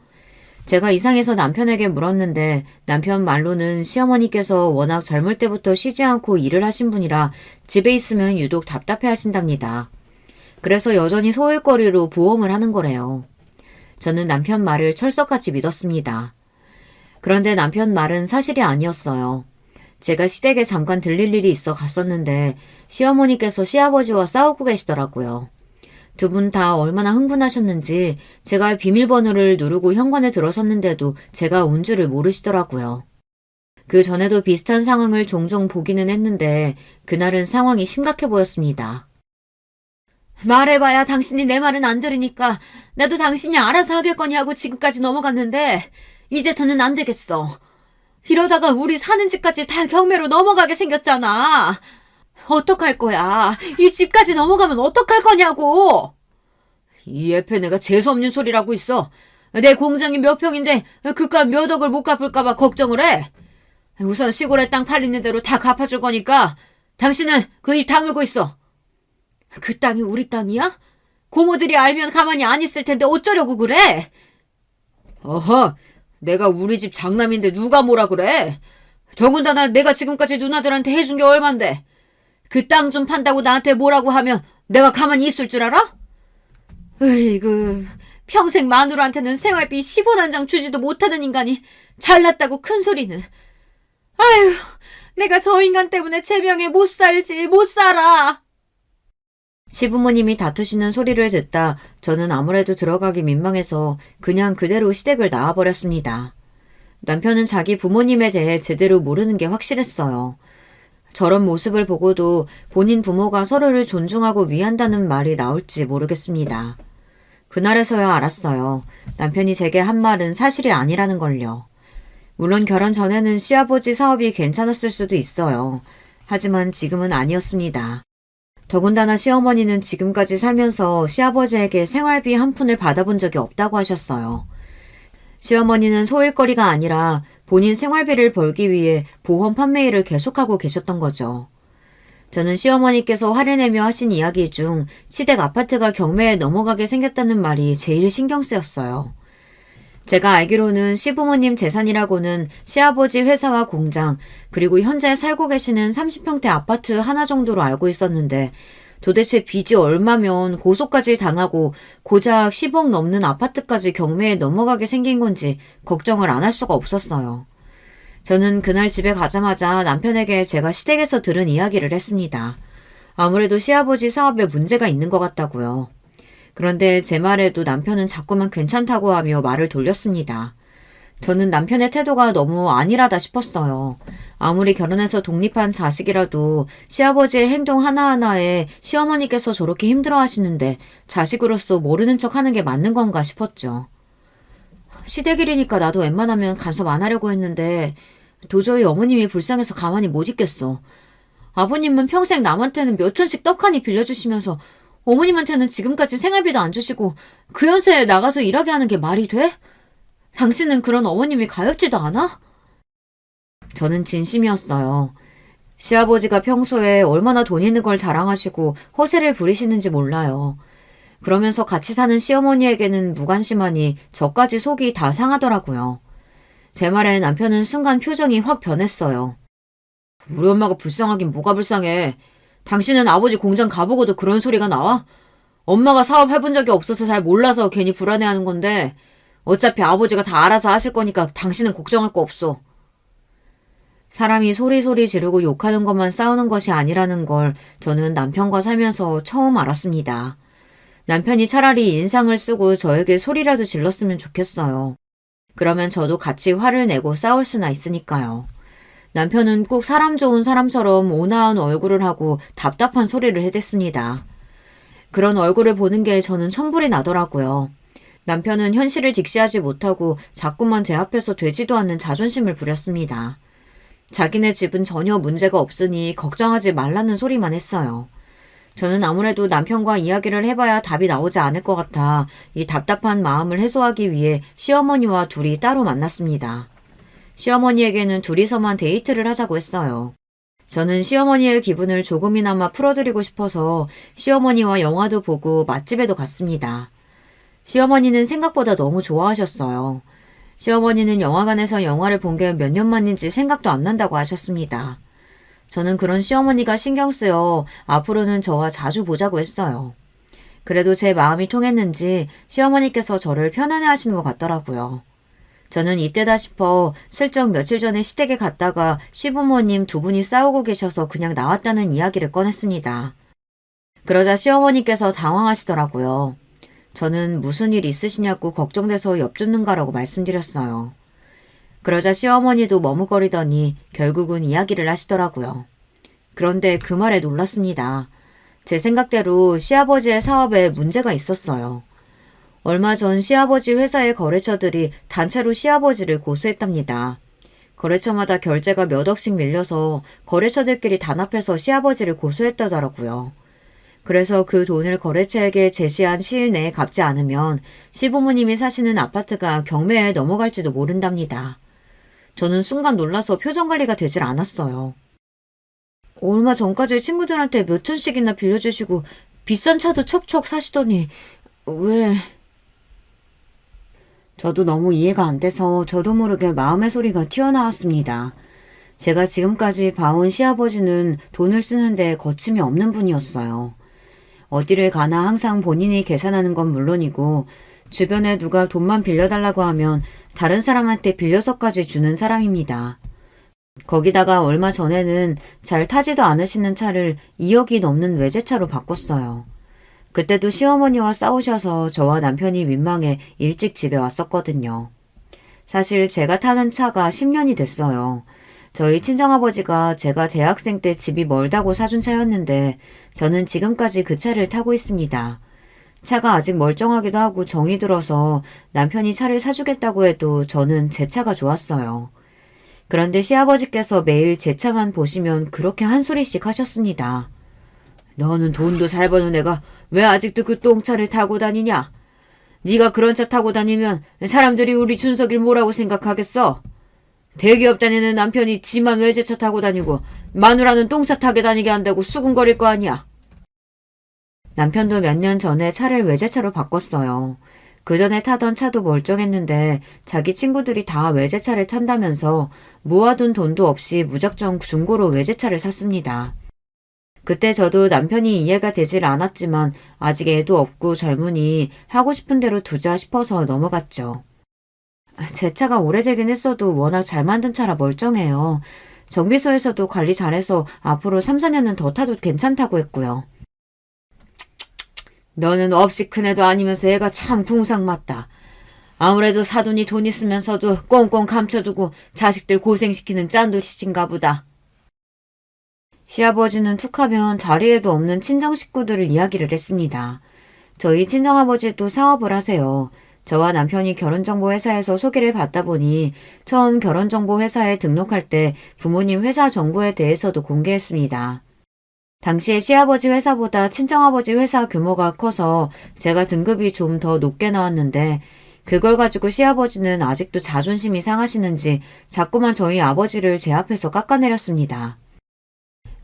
제가 이상해서 남편에게 물었는데 남편 말로는 시어머니께서 워낙 젊을 때부터 쉬지 않고 일을 하신 분이라 집에 있으면 유독 답답해 하신답니다. 그래서 여전히 소일거리로 보험을 하는 거래요. 저는 남편 말을 철석같이 믿었습니다. 그런데 남편 말은 사실이 아니었어요. 제가 시댁에 잠깐 들릴 일이 있어 갔었는데 시어머니께서 시아버지와 싸우고 계시더라고요. 두 분 다 얼마나 흥분하셨는지 제가 비밀번호를 누르고 현관에 들어섰는데도 제가 온 줄을 모르시더라고요. 그 전에도 비슷한 상황을 종종 보기는 했는데 그날은 상황이 심각해 보였습니다. 말해봐야 당신이 내 말은 안 들으니까 나도 당신이 알아서 하겠거니 하고 지금까지 넘어갔는데 이제 더는 안 되겠어. 이러다가 우리 사는 집까지 다 경매로 넘어가게 생겼잖아. 어떡할 거야? 이 집까지 넘어가면 어떡할 거냐고! 이 옆에 내가 재수없는 소리라고 있어. 내 공장이 몇 평인데 그깟 몇 억을 못 갚을까봐 걱정을 해. 우선 시골에 땅 팔리는 대로 다 갚아줄 거니까 당신은 그 입 다물고 있어. 그 땅이 우리 땅이야? 고모들이 알면 가만히 안 있을 텐데 어쩌려고 그래? 어허, 내가 우리 집 장남인데 누가 뭐라 그래? 더군다나 내가 지금까지 누나들한테 해준 게 얼만데. 그 땅 좀 판다고 나한테 뭐라고 하면 내가 가만히 있을 줄 알아? 으이구, 평생 마누라한테는 생활비 10원 한 장 주지도 못하는 인간이 잘났다고 큰 소리는. 아휴, 내가 저 인간 때문에 제 명에 못 살지, 못 살아. 시부모님이 다투시는 소리를 듣다 저는 아무래도 들어가기 민망해서 그냥 그대로 시댁을 나와버렸습니다. 남편은 자기 부모님에 대해 제대로 모르는 게 확실했어요. 저런 모습을 보고도 본인 부모가 서로를 존중하고 위한다는 말이 나올지 모르겠습니다. 그날에서야 알았어요. 남편이 제게 한 말은 사실이 아니라는 걸요. 물론 결혼 전에는 시아버지 사업이 괜찮았을 수도 있어요. 하지만 지금은 아니었습니다. 더군다나 시어머니는 지금까지 살면서 시아버지에게 생활비 한 푼을 받아본 적이 없다고 하셨어요. 시어머니는 소일거리가 아니라 본인 생활비를 벌기 위해 보험 판매 일을 계속하고 계셨던 거죠. 저는 시어머니께서 화를 내며 하신 이야기 중 시댁 아파트가 경매에 넘어가게 생겼다는 말이 제일 신경 쓰였어요. 제가 알기로는 시부모님 재산이라고는 시아버지 회사와 공장, 그리고 현재 살고 계시는 30평대 아파트 하나 정도로 알고 있었는데 도대체 빚이 얼마면 고소까지 당하고 고작 10억 넘는 아파트까지 경매에 넘어가게 생긴 건지 걱정을 안 할 수가 없었어요. 저는 그날 집에 가자마자 남편에게 제가 시댁에서 들은 이야기를 했습니다. 아무래도 시아버지 사업에 문제가 있는 것 같다고요. 그런데 제 말에도 남편은 자꾸만 괜찮다고 하며 말을 돌렸습니다. 저는 남편의 태도가 너무 안일하다 싶었어요. 아무리 결혼해서 독립한 자식이라도 시아버지의 행동 하나하나에 시어머니께서 저렇게 힘들어하시는데 자식으로서 모르는 척하는 게 맞는 건가 싶었죠. 시댁일이니까 나도 웬만하면 간섭 안 하려고 했는데 도저히 어머님이 불쌍해서 가만히 못 있겠어. 아버님은 평생 남한테는 몇 천씩 떡하니 빌려주시면서 어머님한테는 지금까지 생활비도 안 주시고 그 연세에 나가서 일하게 하는 게 말이 돼? 당신은 그런 어머님이 가엾지도 않아? 저는 진심이었어요. 시아버지가 평소에 얼마나 돈 있는 걸 자랑하시고 허세를 부리시는지 몰라요. 그러면서 같이 사는 시어머니에게는 무관심하니 저까지 속이 다 상하더라고요. 제 말에 남편은 순간 표정이 확 변했어요. 우리 엄마가 불쌍하긴 뭐가 불쌍해. 당신은 아버지 공장 가보고도 그런 소리가 나와? 엄마가 사업 해본 적이 없어서 잘 몰라서 괜히 불안해하는 건데 어차피 아버지가 다 알아서 하실 거니까 당신은 걱정할 거 없어. 사람이 소리소리 지르고 욕하는 것만 싸우는 것이 아니라는 걸 저는 남편과 살면서 처음 알았습니다. 남편이 차라리 인상을 쓰고 저에게 소리라도 질렀으면 좋겠어요. 그러면 저도 같이 화를 내고 싸울 수나 있으니까요. 남편은 꼭 사람 좋은 사람처럼 온화한 얼굴을 하고 답답한 소리를 해댔습니다. 그런 얼굴을 보는 게 저는 천불이 나더라고요. 남편은 현실을 직시하지 못하고 자꾸만 제 앞에서 되지도 않는 자존심을 부렸습니다. 자기네 집은 전혀 문제가 없으니 걱정하지 말라는 소리만 했어요. 저는 아무래도 남편과 이야기를 해봐야 답이 나오지 않을 것 같아 이 답답한 마음을 해소하기 위해 시어머니와 둘이 따로 만났습니다. 시어머니에게는 둘이서만 데이트를 하자고 했어요. 저는 시어머니의 기분을 조금이나마 풀어드리고 싶어서 시어머니와 영화도 보고 맛집에도 갔습니다. 시어머니는 생각보다 너무 좋아하셨어요. 시어머니는 영화관에서 영화를 본 게 몇 년 만인지 생각도 안 난다고 하셨습니다. 저는 그런 시어머니가 신경 쓰여 앞으로는 저와 자주 보자고 했어요. 그래도 제 마음이 통했는지 시어머니께서 저를 편안해 하시는 것 같더라고요. 저는 이때다 싶어 슬쩍 며칠 전에 시댁에 갔다가 시부모님 두 분이 싸우고 계셔서 그냥 나왔다는 이야기를 꺼냈습니다. 그러자 시어머니께서 당황하시더라고요. 저는 무슨 일 있으시냐고 걱정돼서 엿듣는가라고 말씀드렸어요. 그러자 시어머니도 머뭇거리더니 결국은 이야기를 하시더라고요. 그런데 그 말에 놀랐습니다. 제 생각대로 시아버지의 사업에 문제가 있었어요. 얼마 전 시아버지 회사의 거래처들이 단체로 시아버지를 고소했답니다. 거래처마다 결제가 몇 억씩 밀려서 거래처들끼리 단합해서 시아버지를 고소했다더라고요. 그래서 그 돈을 거래처에게 제시한 시일 내에 갚지 않으면 시부모님이 사시는 아파트가 경매에 넘어갈지도 모른답니다. 저는 순간 놀라서 표정 관리가 되질 않았어요. 얼마 전까지 친구들한테 몇 천씩이나 빌려주시고 비싼 차도 척척 사시더니 왜... 저도 너무 이해가 안 돼서 저도 모르게 마음의 소리가 튀어나왔습니다. 제가 지금까지 봐온 시아버지는 돈을 쓰는데 거침이 없는 분이었어요. 어디를 가나 항상 본인이 계산하는 건 물론이고 주변에 누가 돈만 빌려달라고 하면 다른 사람한테 빌려서까지 주는 사람입니다. 거기다가 얼마 전에는 잘 타지도 않으시는 차를 2억이 넘는 외제차로 바꿨어요. 그때도 시어머니와 싸우셔서 저와 남편이 민망해 일찍 집에 왔었거든요. 사실 제가 타는 차가 10년이 됐어요. 저희 친정아버지가 제가 대학생 때 집이 멀다고 사준 차였는데 저는 지금까지 그 차를 타고 있습니다. 차가 아직 멀쩡하기도 하고 정이 들어서 남편이 차를 사주겠다고 해도 저는 제 차가 좋았어요. 그런데 시아버지께서 매일 제 차만 보시면 그렇게 한 소리씩 하셨습니다. 너는 돈도 잘 버는 애가 왜 아직도 그 똥차를 타고 다니냐? 네가 그런 차 타고 다니면 사람들이 우리 준석이를 뭐라고 생각하겠어? 대기업 다니는 남편이 지만 외제차 타고 다니고 마누라는 똥차 타게 다니게 한다고 수군거릴 거 아니야. 남편도 몇 년 전에 차를 외제차로 바꿨어요. 그 전에 타던 차도 멀쩡했는데 자기 친구들이 다 외제차를 탄다면서 모아둔 돈도 없이 무작정 중고로 외제차를 샀습니다. 그때 저도 남편이 이해가 되질 않았지만 아직 애도 없고 젊으니 하고 싶은 대로 두자 싶어서 넘어갔죠. 제 차가 오래되긴 했어도 워낙 잘 만든 차라 멀쩡해요. 정비소에서도 관리 잘해서 앞으로 3, 4년은 더 타도 괜찮다고 했고요. 너는 없이 큰 애도 아니면서 애가 참 궁상맞다. 아무래도 사돈이 돈 있으면서도 꽁꽁 감춰두고 자식들 고생시키는 짠돌이신가 보다. 시아버지는 툭하면 자리에도 없는 친정 식구들을 이야기를 했습니다. 저희 친정아버지도 사업을 하세요. 저와 남편이 결혼정보회사에서 소개를 받다 보니 처음 결혼정보회사에 등록할 때 부모님 회사 정보에 대해서도 공개했습니다. 당시에 시아버지 회사보다 친정아버지 회사 규모가 커서 제가 등급이 좀 더 높게 나왔는데 그걸 가지고 시아버지는 아직도 자존심이 상하시는지 자꾸만 저희 아버지를 제 앞에서 깎아내렸습니다.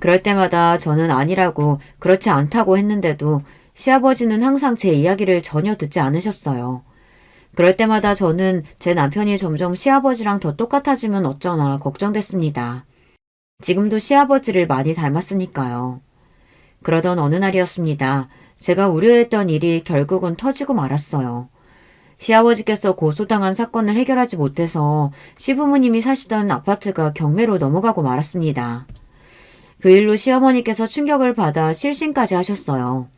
그럴 때마다 저는 아니라고 그렇지 않다고 했는데도 시아버지는 항상 제 이야기를 전혀 듣지 않으셨어요. 그럴 때마다 저는 제 남편이 점점 시아버지랑 더 똑같아지면 어쩌나 걱정됐습니다. 지금도 시아버지를 많이 닮았으니까요. 그러던 어느 날이었습니다. 제가 우려했던 일이 결국은 터지고 말았어요. 시아버지께서 고소당한 사건을 해결하지 못해서 시부모님이 사시던 아파트가 경매로 넘어가고 말았습니다. 그 일로 시어머니께서 충격을 받아 실신까지 하셨어요.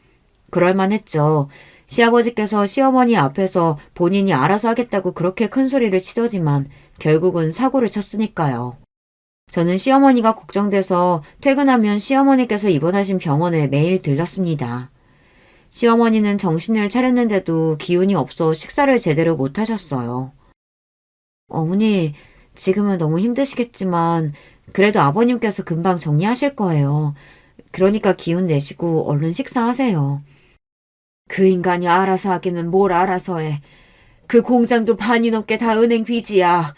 그럴만했죠. 시아버지께서 시어머니 앞에서 본인이 알아서 하겠다고 그렇게 큰 소리를 치더니만 결국은 사고를 쳤으니까요. 저는 시어머니가 걱정돼서 퇴근하면 시어머니께서 입원하신 병원에 매일 들렀습니다. 시어머니는 정신을 차렸는데도 기운이 없어 식사를 제대로 못 하셨어요. 어머니, 지금은 너무 힘드시겠지만 그래도 아버님께서 금방 정리하실 거예요. 그러니까 기운 내시고 얼른 식사하세요. 그 인간이 알아서 하기는 뭘 알아서 해. 그 공장도 반이 넘게 다 은행 빚이야.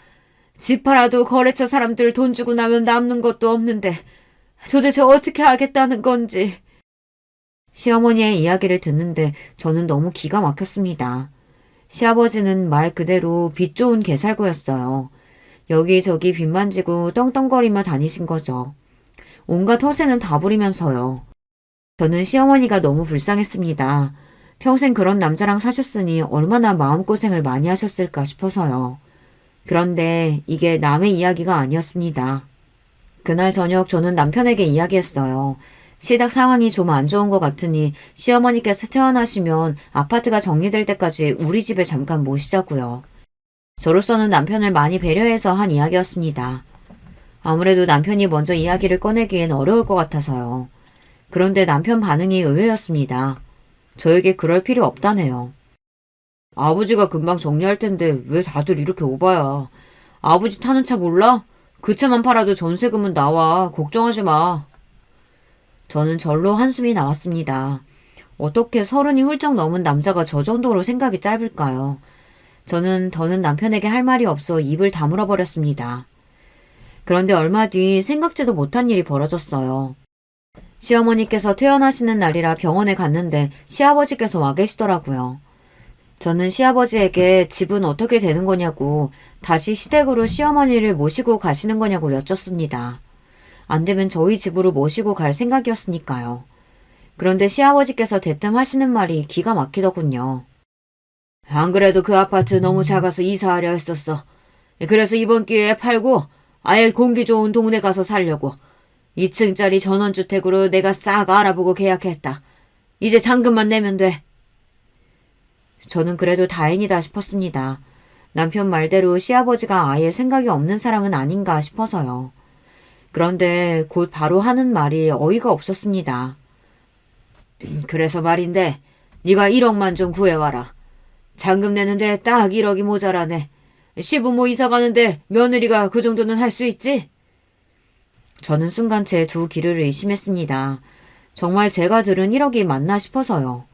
집 팔아도 거래처 사람들 돈 주고 나면 남는 것도 없는데 도대체 어떻게 하겠다는 건지. 시어머니의 이야기를 듣는데 저는 너무 기가 막혔습니다. 시아버지는 말 그대로 빚 좋은 개살구였어요. 여기저기 빚 만지고 떵떵거리며 다니신 거죠. 온갖 허세는 다 부리면서요. 저는 시어머니가 너무 불쌍했습니다. 평생 그런 남자랑 사셨으니 얼마나 마음고생을 많이 하셨을까 싶어서요. 그런데 이게 남의 이야기가 아니었습니다. 그날 저녁 저는 남편에게 이야기했어요. 시댁 상황이 좀 안 좋은 것 같으니 시어머니께서 퇴원하시면 아파트가 정리될 때까지 우리 집에 잠깐 모시자고요. 저로서는 남편을 많이 배려해서 한 이야기였습니다. 아무래도 남편이 먼저 이야기를 꺼내기엔 어려울 것 같아서요. 그런데 남편 반응이 의외였습니다. 저에게 그럴 필요 없다네요. 아버지가 금방 정리할 텐데 왜 다들 이렇게 오바야. 아버지 타는 차 몰라? 그 차만 팔아도 전세금은 나와. 걱정하지 마. 저는 절로 한숨이 나왔습니다. 어떻게 30이 훌쩍 넘은 남자가 저 정도로 생각이 짧을까요? 저는 더는 남편에게 할 말이 없어 입을 다물어 버렸습니다. 그런데 얼마 뒤 생각지도 못한 일이 벌어졌어요. 시어머니께서 퇴원하시는 날이라 병원에 갔는데 시아버지께서 와 계시더라고요. 저는 시아버지에게 집은 어떻게 되는 거냐고 다시 시댁으로 시어머니를 모시고 가시는 거냐고 여쭙습니다. 안 되면 저희 집으로 모시고 갈 생각이었으니까요. 그런데 시아버지께서 대뜸 하시는 말이 기가 막히더군요. 안 그래도 그 아파트 너무 작아서 이사하려 했었어. 그래서 이번 기회에 팔고 아예 공기 좋은 동네 가서 살려고 2층짜리 전원주택으로 내가 싹 알아보고 계약했다. 이제 잔금만 내면 돼. 저는 그래도 다행이다 싶었습니다. 남편 말대로 시아버지가 아예 생각이 없는 사람은 아닌가 싶어서요. 그런데 곧 바로 하는 말이 어이가 없었습니다. 그래서 말인데 네가 1억만 좀 구해와라. 잔금 내는데 딱 1억이 모자라네. 시부모 이사 가는데 며느리가 그 정도는 할 수 있지? 저는 순간 제 두 귀를 의심했습니다. 정말 제가 들은 1억이 맞나 싶어서요.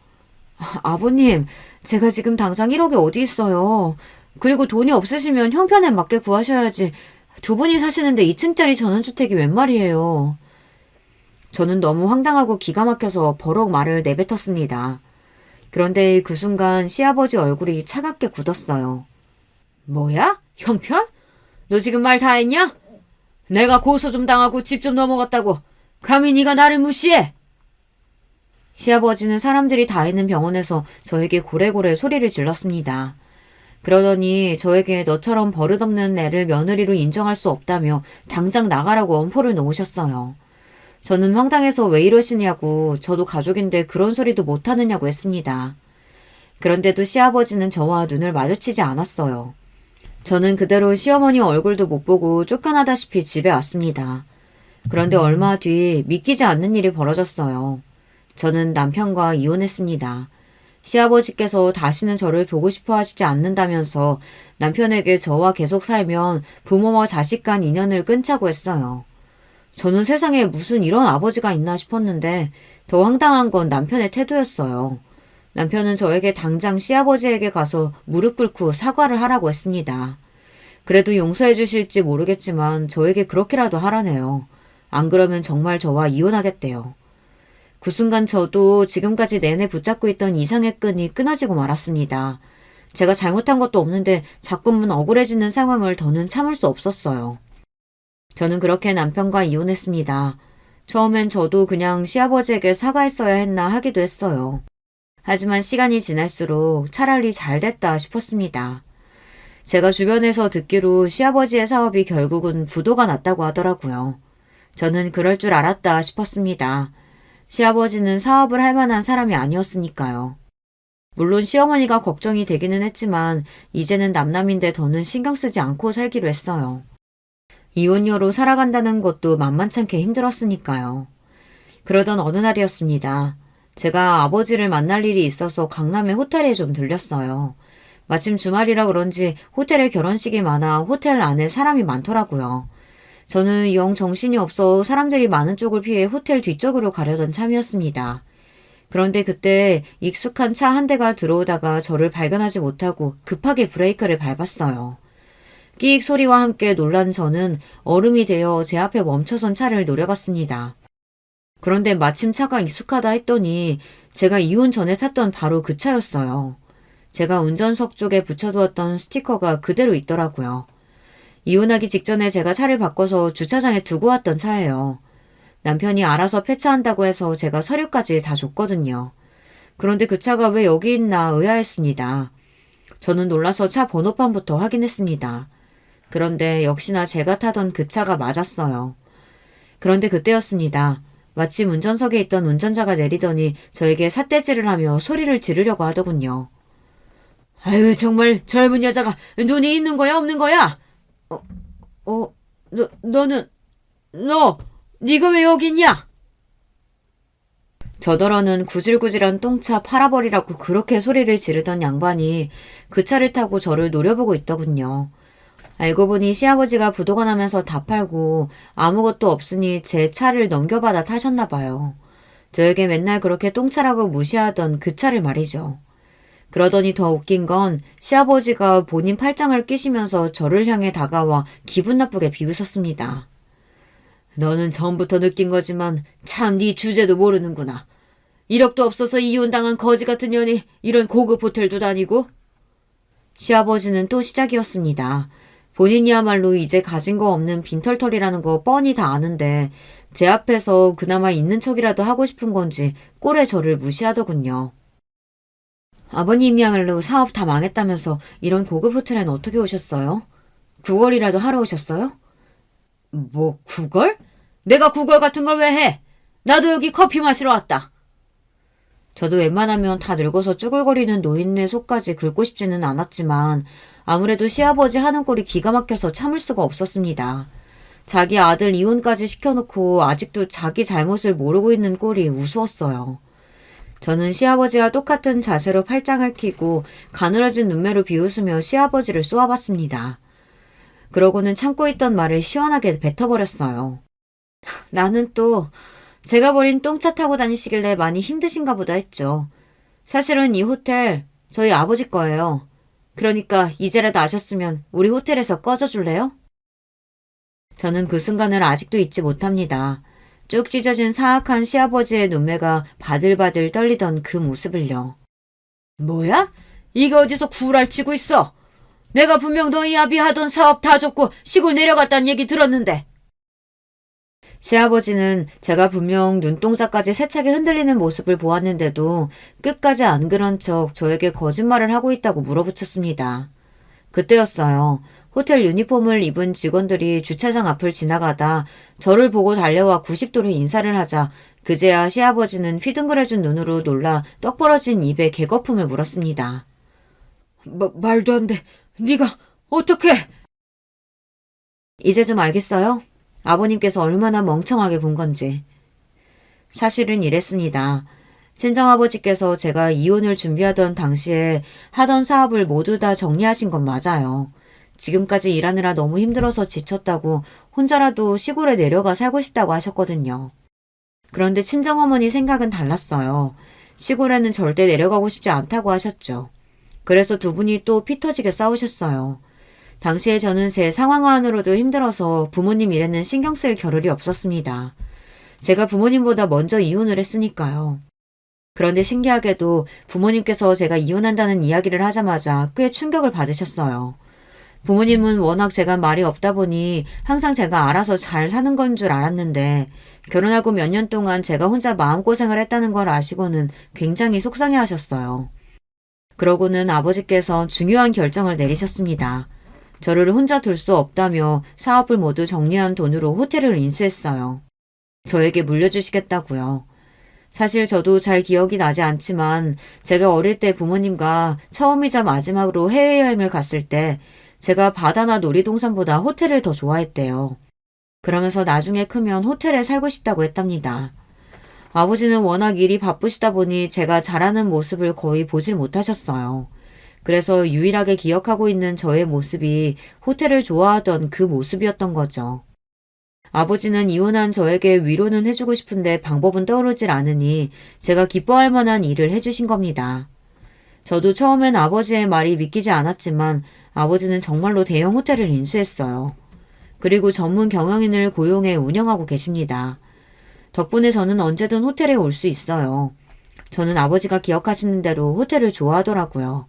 아버님, 제가 지금 당장 1억이 어디 있어요. 그리고 돈이 없으시면 형편에 맞게 구하셔야지. 두 분이 사시는데 2층짜리 전원주택이 웬 말이에요. 저는 너무 황당하고 기가 막혀서 버럭 말을 내뱉었습니다. 그런데 그 순간 시아버지 얼굴이 차갑게 굳었어요. 뭐야? 형편? 너 지금 말 다 했냐? 내가 고소 좀 당하고 집 좀 넘어갔다고 감히 네가 나를 무시해? 시아버지는 사람들이 다 있는 병원에서 저에게 고래고래 소리를 질렀습니다. 그러더니 저에게 너처럼 버릇없는 애를 며느리로 인정할 수 없다며 당장 나가라고 엄포를 놓으셨어요. 저는 황당해서 왜 이러시냐고 저도 가족인데 그런 소리도 못하느냐고 했습니다. 그런데도 시아버지는 저와 눈을 마주치지 않았어요. 저는 그대로 시어머니 얼굴도 못 보고 쫓겨나다시피 집에 왔습니다. 그런데 얼마 뒤 믿기지 않는 일이 벌어졌어요. 저는 남편과 이혼했습니다. 시아버지께서 다시는 저를 보고 싶어 하시지 않는다면서 남편에게 저와 계속 살면 부모와 자식 간 인연을 끊자고 했어요. 저는 세상에 무슨 이런 아버지가 있나 싶었는데 더 황당한 건 남편의 태도였어요. 남편은 저에게 당장 시아버지에게 가서 무릎 꿇고 사과를 하라고 했습니다. 그래도 용서해 주실지 모르겠지만 저에게 그렇게라도 하라네요. 안 그러면 정말 저와 이혼하겠대요. 그 순간 저도 지금까지 내내 붙잡고 있던 이상의 끈이 끊어지고 말았습니다. 제가 잘못한 것도 없는데 자꾸만 억울해지는 상황을 더는 참을 수 없었어요. 저는 그렇게 남편과 이혼했습니다. 처음엔 저도 그냥 시아버지에게 사과했어야 했나 하기도 했어요. 하지만 시간이 지날수록 차라리 잘 됐다 싶었습니다. 제가 주변에서 듣기로 시아버지의 사업이 결국은 부도가 났다고 하더라고요. 저는 그럴 줄 알았다 싶었습니다. 시아버지는 사업을 할 만한 사람이 아니었으니까요. 물론 시어머니가 걱정이 되기는 했지만 이제는 남남인데 더는 신경 쓰지 않고 살기로 했어요. 이혼녀로 살아간다는 것도 만만찮게 힘들었으니까요. 그러던 어느 날이었습니다. 제가 아버지를 만날 일이 있어서 강남의 호텔에 좀 들렸어요. 마침 주말이라 그런지 호텔에 결혼식이 많아 호텔 안에 사람이 많더라고요. 저는 영 정신이 없어 사람들이 많은 쪽을 피해 호텔 뒤쪽으로 가려던 참이었습니다. 그런데 그때 익숙한 차 한 대가 들어오다가 저를 발견하지 못하고 급하게 브레이크를 밟았어요. 끼익 소리와 함께 놀란 저는 얼음이 되어 제 앞에 멈춰선 차를 노려봤습니다. 그런데 마침 차가 익숙하다 했더니 제가 이혼 전에 탔던 바로 그 차였어요. 제가 운전석 쪽에 붙여두었던 스티커가 그대로 있더라고요. 이혼하기 직전에 제가 차를 바꿔서 주차장에 두고 왔던 차예요. 남편이 알아서 폐차한다고 해서 제가 서류까지 다 줬거든요. 그런데 그 차가 왜 여기 있나 의아했습니다. 저는 놀라서 차 번호판부터 확인했습니다. 그런데 역시나 제가 타던 그 차가 맞았어요. 그런데 그때였습니다. 마침 운전석에 있던 운전자가 내리더니 저에게 삿대질을 하며 소리를 지르려고 하더군요. 아유, 정말 젊은 여자가 눈이 있는 거야, 없는 거야? 네가 왜 여기 있냐? 저더러는 구질구질한 똥차 팔아버리라고 그렇게 소리를 지르던 양반이 그 차를 타고 저를 노려보고 있더군요. 알고 보니 시아버지가 부도가 나면서 다 팔고 아무것도 없으니 제 차를 넘겨받아 타셨나 봐요. 저에게 맨날 그렇게 똥차라고 무시하던 그 차를 말이죠. 그러더니 더 웃긴 건 시아버지가 본인 팔짱을 끼시면서 저를 향해 다가와 기분 나쁘게 비웃었습니다. 너는 전부터 느낀 거지만 참 네 주제도 모르는구나. 1억도 없어서 이혼당한 거지 같은 년이 이런 고급 호텔도 다니고? 시아버지는 또 시작이었습니다. 본인이야말로 이제 가진 거 없는 빈털털이라는 거 뻔히 다 아는데 제 앞에서 그나마 있는 척이라도 하고 싶은 건지 꼴에 저를 무시하더군요. 아버님이야말로 사업 다 망했다면서 이런 고급 호텔엔 어떻게 오셨어요? 구걸이라도 하러 오셨어요? 뭐 구걸? 내가 구걸 같은 걸 왜 해? 나도 여기 커피 마시러 왔다. 저도 웬만하면 다 늙어서 쭈글거리는 노인네 속까지 긁고 싶지는 않았지만 아무래도 시아버지 하는 꼴이 기가 막혀서 참을 수가 없었습니다. 자기 아들 이혼까지 시켜놓고 아직도 자기 잘못을 모르고 있는 꼴이 우스웠어요. 저는 시아버지와 똑같은 자세로 팔짱을 끼고 가늘어진 눈매로 비웃으며 시아버지를 쏘아봤습니다. 그러고는 참고 있던 말을 시원하게 뱉어버렸어요. 나는 또 제가 버린 똥차 타고 다니시길래 많이 힘드신가 보다 했죠. 사실은 이 호텔 저희 아버지 거예요. 그러니까 이제라도 아셨으면 우리 호텔에서 꺼져줄래요? 저는 그 순간을 아직도 잊지 못합니다. 쭉 찢어진 사악한 시아버지의 눈매가 바들바들 떨리던 그 모습을요. 뭐야? 이거 어디서 구랄치고 있어? 내가 분명 너희 아비 하던 사업 다 접고 시골 내려갔다는 얘기 들었는데. 시아버지는 제가 분명 눈동자까지 세차게 흔들리는 모습을 보았는데도 끝까지 안 그런 척 저에게 거짓말을 하고 있다고 물어붙였습니다. 그때였어요. 호텔 유니폼을 입은 직원들이 주차장 앞을 지나가다 저를 보고 달려와 90도로 인사를 하자 그제야 시아버지는 휘둥그레진 눈으로 놀라 떡 벌어진 입에 개거품을 물었습니다. 말도 안 돼. 네가 어떻게? 이제 좀 알겠어요? 아버님께서 얼마나 멍청하게 군 건지. 사실은 이랬습니다. 친정아버지께서 제가 이혼을 준비하던 당시에 하던 사업을 모두 다 정리하신 건 맞아요. 지금까지 일하느라 너무 힘들어서 지쳤다고 혼자라도 시골에 내려가 살고 싶다고 하셨거든요. 그런데 친정어머니 생각은 달랐어요. 시골에는 절대 내려가고 싶지 않다고 하셨죠. 그래서 두 분이 또 피 터지게 싸우셨어요. 당시에 저는 제 상황만으로도 힘들어서 부모님 일에는 신경 쓸 겨를이 없었습니다. 제가 부모님보다 먼저 이혼을 했으니까요. 그런데 신기하게도 부모님께서 제가 이혼한다는 이야기를 하자마자 꽤 충격을 받으셨어요. 부모님은 워낙 제가 말이 없다 보니 항상 제가 알아서 잘 사는 건 줄 알았는데 결혼하고 몇 년 동안 제가 혼자 마음고생을 했다는 걸 아시고는 굉장히 속상해 하셨어요. 그러고는 아버지께서 중요한 결정을 내리셨습니다. 저를 혼자 둘 수 없다며 사업을 모두 정리한 돈으로 호텔을 인수했어요. 저에게 물려주시겠다고요. 사실 저도 잘 기억이 나지 않지만 제가 어릴 때 부모님과 처음이자 마지막으로 해외여행을 갔을 때 제가 바다나 놀이동산보다 호텔을 더 좋아했대요. 그러면서 나중에 크면 호텔에 살고 싶다고 했답니다. 아버지는 워낙 일이 바쁘시다 보니 제가 자라는 모습을 거의 보질 못하셨어요. 그래서 유일하게 기억하고 있는 저의 모습이 호텔을 좋아하던 그 모습이었던 거죠. 아버지는 이혼한 저에게 위로는 해주고 싶은데 방법은 떠오르질 않으니 제가 기뻐할 만한 일을 해주신 겁니다. 저도 처음엔 아버지의 말이 믿기지 않았지만 아버지는 정말로 대형 호텔을 인수했어요. 그리고 전문 경영인을 고용해 운영하고 계십니다. 덕분에 저는 언제든 호텔에 올 수 있어요. 저는 아버지가 기억하시는 대로 호텔을 좋아하더라고요.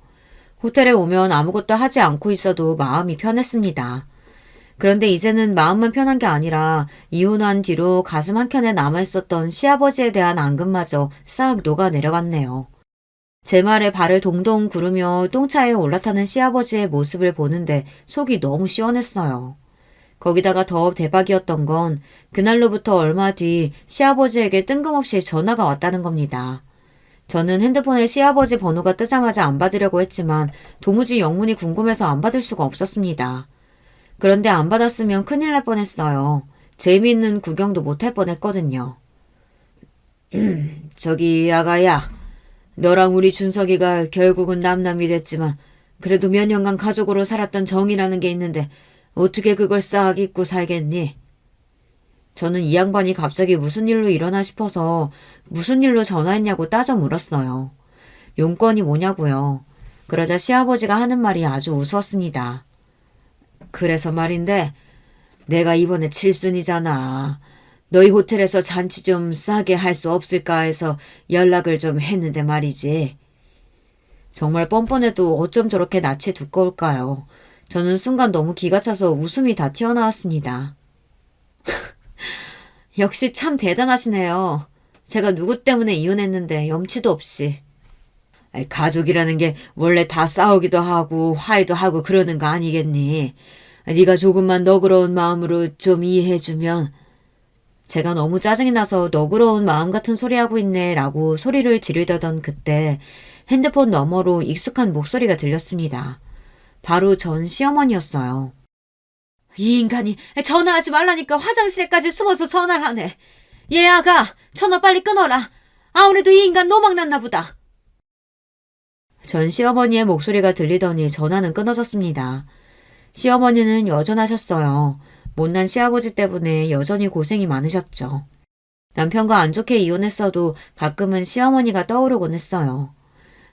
호텔에 오면 아무것도 하지 않고 있어도 마음이 편했습니다. 그런데 이제는 마음만 편한 게 아니라 이혼한 뒤로 가슴 한켠에 남아있었던 시아버지에 대한 앙금마저 싹 녹아 내려갔네요. 제 말에 발을 동동 구르며 똥차에 올라타는 시아버지의 모습을 보는데 속이 너무 시원했어요. 거기다가 더 대박이었던 건 그날로부터 얼마 뒤 시아버지에게 뜬금없이 전화가 왔다는 겁니다. 저는 핸드폰에 시아버지 번호가 뜨자마자 안 받으려고 했지만 도무지 영문이 궁금해서 안 받을 수가 없었습니다. 그런데 안 받았으면 큰일 날 뻔했어요. 재미있는 구경도 못할 뻔했거든요. 저기 아가야, 너랑 우리 준석이가 결국은 남남이 됐지만 그래도 몇 년간 가족으로 살았던 정이라는 게 있는데 어떻게 그걸 싹 잊고 살겠니? 저는 이 양반이 갑자기 무슨 일로 일어나 싶어서 무슨 일로 전화했냐고 따져 물었어요. 용건이 뭐냐고요. 그러자 시아버지가 하는 말이 아주 우스웠습니다. 그래서 말인데 내가 이번에 칠순이잖아. 너희 호텔에서 잔치 좀 싸게 할 수 없을까 해서 연락을 좀 했는데 말이지. 정말 뻔뻔해도 어쩜 저렇게 낯이 두꺼울까요? 저는 순간 너무 기가 차서 웃음이 다 튀어나왔습니다. 역시 참 대단하시네요. 제가 누구 때문에 이혼했는데 염치도 없이. 가족이라는 게 원래 다 싸우기도 하고 화해도 하고 그러는 거 아니겠니? 네가 조금만 너그러운 마음으로 좀 이해해주면. 제가 너무 짜증이 나서 너그러운 마음 같은 소리하고 있네 라고 소리를 지르려던 그때 핸드폰 너머로 익숙한 목소리가 들렸습니다. 바로 전 시어머니였어요. 이 인간이 전화하지 말라니까 화장실에까지 숨어서 전화를 하네. 얘 아가, 전화 빨리 끊어라. 아무래도 이 인간 노망났나 보다. 전 시어머니의 목소리가 들리더니 전화는 끊어졌습니다. 시어머니는 여전하셨어요. 못난 시아버지 때문에 여전히 고생이 많으셨죠. 남편과 안 좋게 이혼했어도 가끔은 시어머니가 떠오르곤 했어요.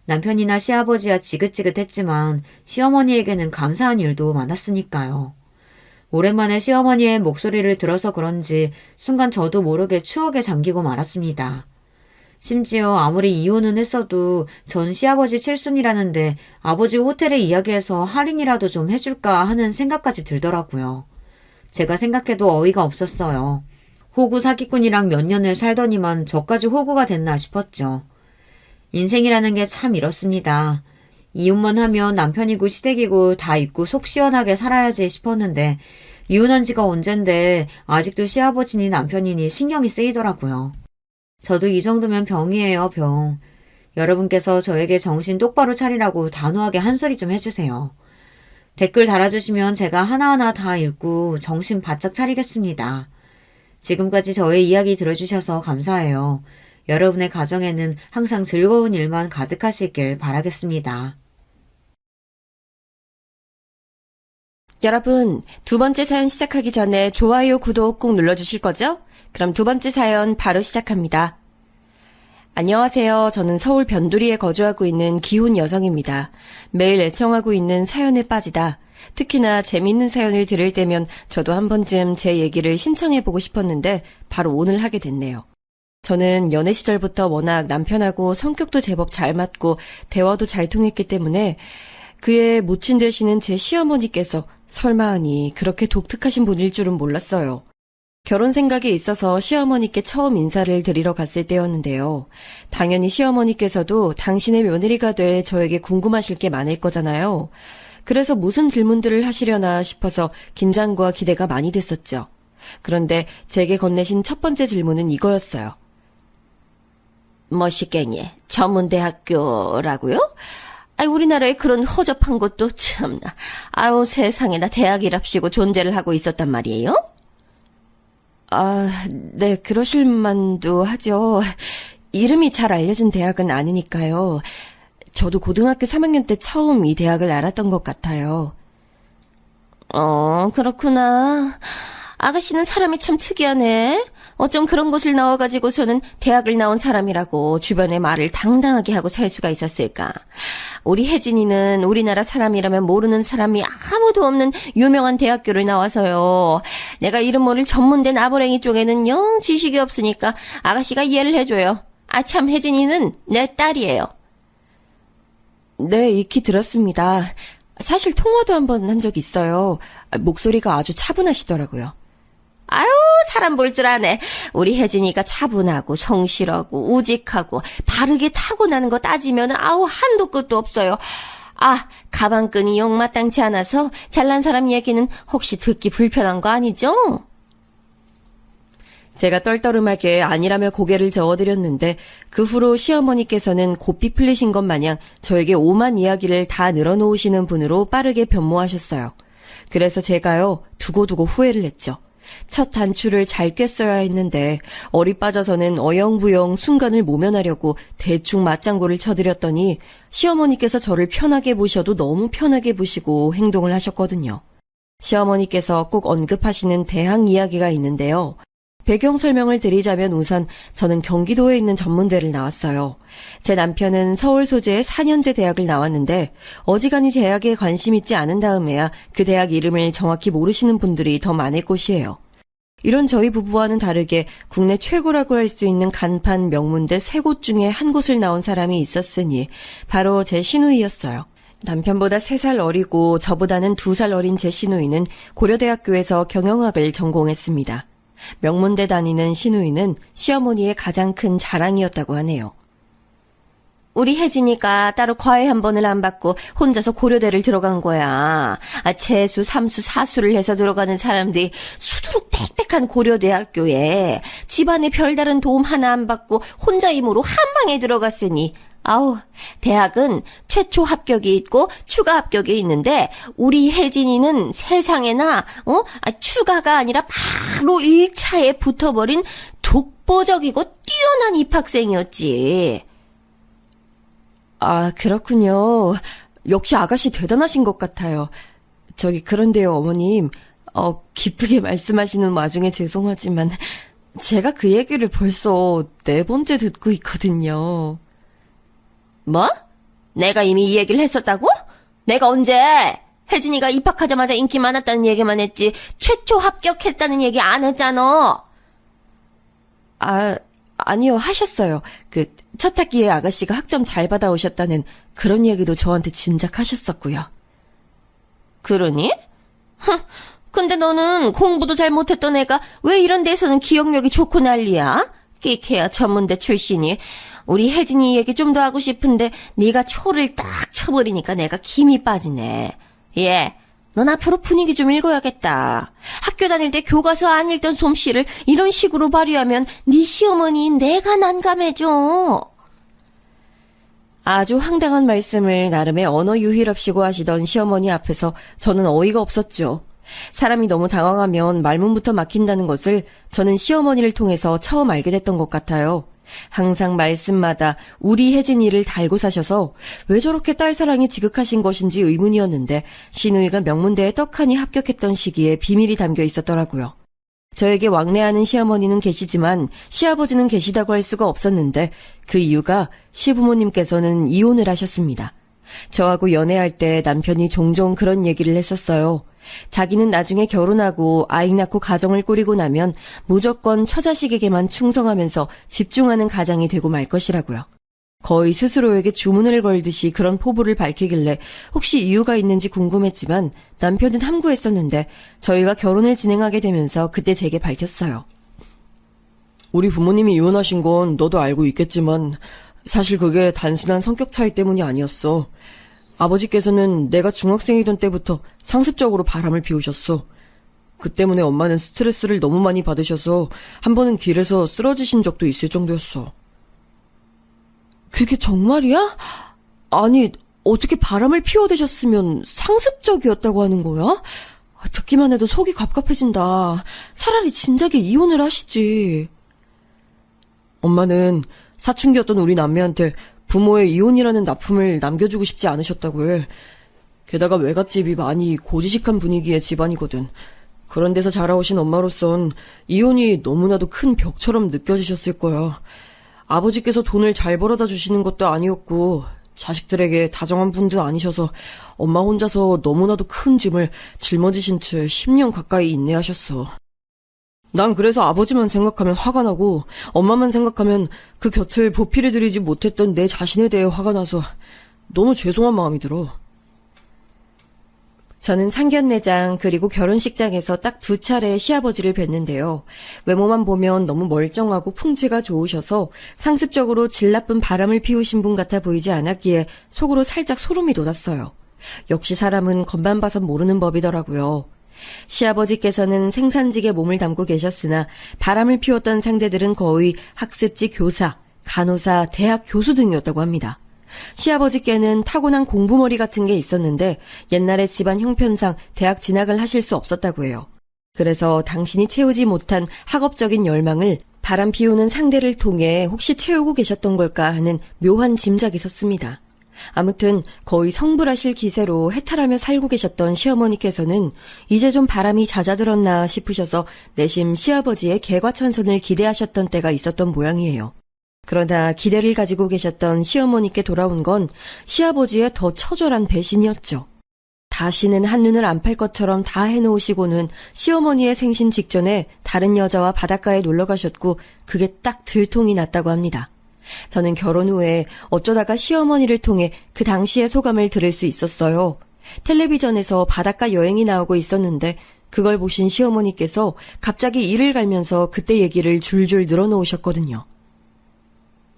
남편이나 시아버지야 지긋지긋했지만 시어머니에게는 감사한 일도 많았으니까요. 오랜만에 시어머니의 목소리를 들어서 그런지 순간 저도 모르게 추억에 잠기고 말았습니다. 심지어 아무리 이혼은 했어도 전 시아버지 칠순이라는데 아버지 호텔에 이야기해서 할인이라도 좀 해줄까 하는 생각까지 들더라고요. 제가 생각해도 어이가 없었어요. 호구 사기꾼이랑 몇 년을 살더니만 저까지 호구가 됐나 싶었죠. 인생이라는 게 참 이렇습니다. 이혼만 하면 남편이고 시댁이고 다 잊고 속 시원하게 살아야지 싶었는데 이혼한 지가 언젠데 아직도 시아버지니 남편이니 신경이 쓰이더라고요. 저도 이 정도면 병이에요, 병. 여러분께서 저에게 정신 똑바로 차리라고 단호하게 한 소리 좀 해주세요. 댓글 달아주시면 제가 하나하나 다 읽고 정신 바짝 차리겠습니다. 지금까지 저의 이야기 들어주셔서 감사해요. 여러분의 가정에는 항상 즐거운 일만 가득하시길 바라겠습니다. 여러분, 두 번째 사연 시작하기 전에 좋아요, 구독 꼭 눌러주실 거죠? 그럼 두 번째 사연 바로 시작합니다. 안녕하세요. 저는 서울 변두리에 거주하고 있는 기혼 여성입니다. 매일 애청하고 있는 사연에 빠지다. 특히나 재미있는 사연을 들을 때면 저도 한 번쯤 제 얘기를 신청해보고 싶었는데 바로 오늘 하게 됐네요. 저는 연애 시절부터 워낙 남편하고 성격도 제법 잘 맞고 대화도 잘 통했기 때문에 그의 모친 되시는 제 시어머니께서 설마하니 그렇게 독특하신 분일 줄은 몰랐어요. 결혼 생각이 있어서 시어머니께 처음 인사를 드리러 갔을 때였는데요. 당연히 시어머니께서도 당신의 며느리가 될 저에게 궁금하실 게 많을 거잖아요. 그래서 무슨 질문들을 하시려나 싶어서 긴장과 기대가 많이 됐었죠. 그런데 제게 건네신 첫 번째 질문은 이거였어요. 뭐시겠니? 전문대학교라고요? 우리나라에 그런 허접한 곳도 참나. 세상에나 대학이랍시고 존재를 하고 있었단 말이에요? 네, 그러실 만도 하죠. 이름이 잘 알려진 대학은 아니니까요. 저도 고등학교 3학년 때 처음 이 대학을 알았던 것 같아요. 그렇구나. 아가씨는 사람이 참 특이하네. 어쩜 그런 곳을 나와가지고서는 대학을 나온 사람이라고 주변에 말을 당당하게 하고 살 수가 있었을까. 우리 혜진이는 우리나라 사람이라면 모르는 사람이 아무도 없는 유명한 대학교를 나와서요. 내가 이름 모를 전문대 나부랭이 쪽에는 영 지식이 없으니까 아가씨가 이해를 해줘요. 참 혜진이는 내 딸이에요. 네, 익히 들었습니다. 사실 통화도 한번 한 적 있어요. 목소리가 아주 차분하시더라고요. 아유, 사람 볼 줄 아네. 우리 혜진이가 차분하고 성실하고 우직하고 바르게 타고나는 거 따지면 아우 한도 끝도 없어요. 아, 가방끈이 용마땅치 않아서 잘난 사람 얘기는 혹시 듣기 불편한 거 아니죠? 제가 떨떠름하게 아니라며 고개를 저어드렸는데 그 후로 시어머니께서는 고삐 풀리신 것 마냥 저에게 오만 이야기를 다 늘어놓으시는 분으로 빠르게 변모하셨어요. 그래서 제가요 두고두고 후회를 했죠. 첫 단추를 잘 꿰써야 했는데 어리 빠져서는 어영부영 순간을 모면하려고 대충 맞장구를 쳐드렸더니 시어머니께서 저를 편하게 보셔도 너무 편하게 보시고 행동을 하셨거든요. 시어머니께서 꼭 언급하시는 대학 이야기가 있는데요. 배경 설명을 드리자면 우선 저는 경기도에 있는 전문대를 나왔어요. 제 남편은 서울 소재의 4년제 대학을 나왔는데 어지간히 대학에 관심 있지 않은 다음에야 그 대학 이름을 정확히 모르시는 분들이 더 많을 것이에요. 이런 저희 부부와는 다르게 국내 최고라고 할 수 있는 간판 명문대 3곳 중에 한 곳을 나온 사람이 있었으니 바로 제 시누이였어요. 남편보다 3살 어리고 저보다는 2살 어린 제 시누이는 고려대학교에서 경영학을 전공했습니다. 명문대 다니는 시누이는 시어머니의 가장 큰 자랑이었다고 하네요. 우리 혜진이가 따로 과외 한 번을 안 받고 혼자서 고려대를 들어간 거야. 재수, 삼수, 사수를 해서 들어가는 사람들이 수두룩 빽빽한 고려대학교에 집안에 별다른 도움 하나 안 받고 혼자 힘으로 한 방에 들어갔으니 아우, 대학은 최초 합격이 있고 추가 합격이 있는데 우리 혜진이는 세상에나 추가가 아니라 바로 1차에 붙어버린 독보적이고 뛰어난 입학생이었지. 아, 그렇군요. 역시 아가씨 대단하신 것 같아요. 그런데요, 어머님. 기쁘게 말씀하시는 와중에 죄송하지만 제가 그 얘기를 벌써 4번째 듣고 있거든요. 뭐? 내가 이미 이 얘기를 했었다고? 내가 언제? 혜진이가 입학하자마자 인기 많았다는 얘기만 했지 최초 합격했다는 얘기 안 했잖아. 아니요, 하셨어요. 첫 학기에 아가씨가 학점 잘 받아오셨다는 그런 얘기도 저한테 진작 하셨었고요. 그러니? 근데 너는 공부도 잘 못했던 애가 왜 이런 데서는 기억력이 좋고 난리야? 끼케야 전문대 출신이. 우리 혜진이 얘기 좀 더 하고 싶은데 네가 초를 딱 쳐버리니까 내가 김이 빠지네. 예, 넌 앞으로 분위기 좀 읽어야겠다. 학교 다닐 때 교과서 안 읽던 솜씨를 이런 식으로 발휘하면 네 시어머니인 내가 난감해져. 아주 황당한 말씀을 나름의 언어 유희랍시고 하시던 시어머니 앞에서 저는 어이가 없었죠. 사람이 너무 당황하면 말문부터 막힌다는 것을 저는 시어머니를 통해서 처음 알게 됐던 것 같아요. 항상 말씀마다 우리 혜진이를 달고 사셔서 왜 저렇게 딸 사랑이 지극하신 것인지 의문이었는데 시누이가 명문대에 떡하니 합격했던 시기에 비밀이 담겨 있었더라고요. 저에게 왕래하는 시어머니는 계시지만 시아버지는 계시다고 할 수가 없었는데 그 이유가 시부모님께서는 이혼을 하셨습니다. 저하고 연애할 때 남편이 종종 그런 얘기를 했었어요. 자기는 나중에 결혼하고 아이 낳고 가정을 꾸리고 나면 무조건 처자식에게만 충성하면서 집중하는 가장이 되고 말 것이라고요. 거의 스스로에게 주문을 걸듯이 그런 포부를 밝히길래 혹시 이유가 있는지 궁금했지만 남편은 함구했었는데 저희가 결혼을 진행하게 되면서 그때 제게 밝혔어요. 우리 부모님이 이혼하신 건 너도 알고 있겠지만 사실 그게 단순한 성격 차이 때문이 아니었어. 아버지께서는 내가 중학생이던 때부터 상습적으로 바람을 피우셨어. 그 때문에 엄마는 스트레스를 너무 많이 받으셔서 한 번은 길에서 쓰러지신 적도 있을 정도였어. 그게 정말이야? 아니, 어떻게 바람을 피워대셨으면 상습적이었다고 하는 거야? 듣기만 해도 속이 갑갑해진다. 차라리 진작에 이혼을 하시지. 엄마는 사춘기였던 우리 남매한테 부모의 이혼이라는 납품을 남겨주고 싶지 않으셨다고 해. 게다가 외갓집이 많이 고지식한 분위기의 집안이거든. 그런 데서 자라오신 엄마로선 이혼이 너무나도 큰 벽처럼 느껴지셨을 거야. 아버지께서 돈을 잘 벌어다 주시는 것도 아니었고 자식들에게 다정한 분도 아니셔서 엄마 혼자서 너무나도 큰 짐을 짊어지신 채 10년 가까이 인내하셨어. 난 그래서 아버지만 생각하면 화가 나고 엄마만 생각하면 그 곁을 보필해드리지 못했던 내 자신에 대해 화가 나서 너무 죄송한 마음이 들어. 저는 상견례장 그리고 결혼식장에서 딱 2차례 시아버지를 뵀는데요. 외모만 보면 너무 멀쩡하고 풍채가 좋으셔서 상습적으로 질 나쁜 바람을 피우신 분 같아 보이지 않았기에 속으로 살짝 소름이 돋았어요. 역시 사람은 겉만 봐선 모르는 법이더라고요. 시아버지께서는 생산직에 몸을 담고 계셨으나 바람을 피웠던 상대들은 거의 학습지 교사, 간호사, 대학 교수 등이었다고 합니다. 시아버지께는 타고난 공부머리 같은 게 있었는데 옛날에 집안 형편상 대학 진학을 하실 수 없었다고 해요. 그래서 당신이 채우지 못한 학업적인 열망을 바람 피우는 상대를 통해 혹시 채우고 계셨던 걸까 하는 묘한 짐작이 섰습니다. 아무튼 거의 성불하실 기세로 해탈하며 살고 계셨던 시어머니께서는 이제 좀 바람이 잦아들었나 싶으셔서 내심 시아버지의 개과천선을 기대하셨던 때가 있었던 모양이에요. 그러나 기대를 가지고 계셨던 시어머니께 돌아온 건 시아버지의 더 처절한 배신이었죠. 다시는 한눈을 안 팔 것처럼 다 해놓으시고는 시어머니의 생신 직전에 다른 여자와 바닷가에 놀러 가셨고 그게 딱 들통이 났다고 합니다. 저는 결혼 후에 어쩌다가 시어머니를 통해 그 당시의 소감을 들을 수 있었어요. 텔레비전에서 바닷가 여행이 나오고 있었는데 그걸 보신 시어머니께서 갑자기 이를 갈면서 그때 얘기를 줄줄 늘어놓으셨거든요.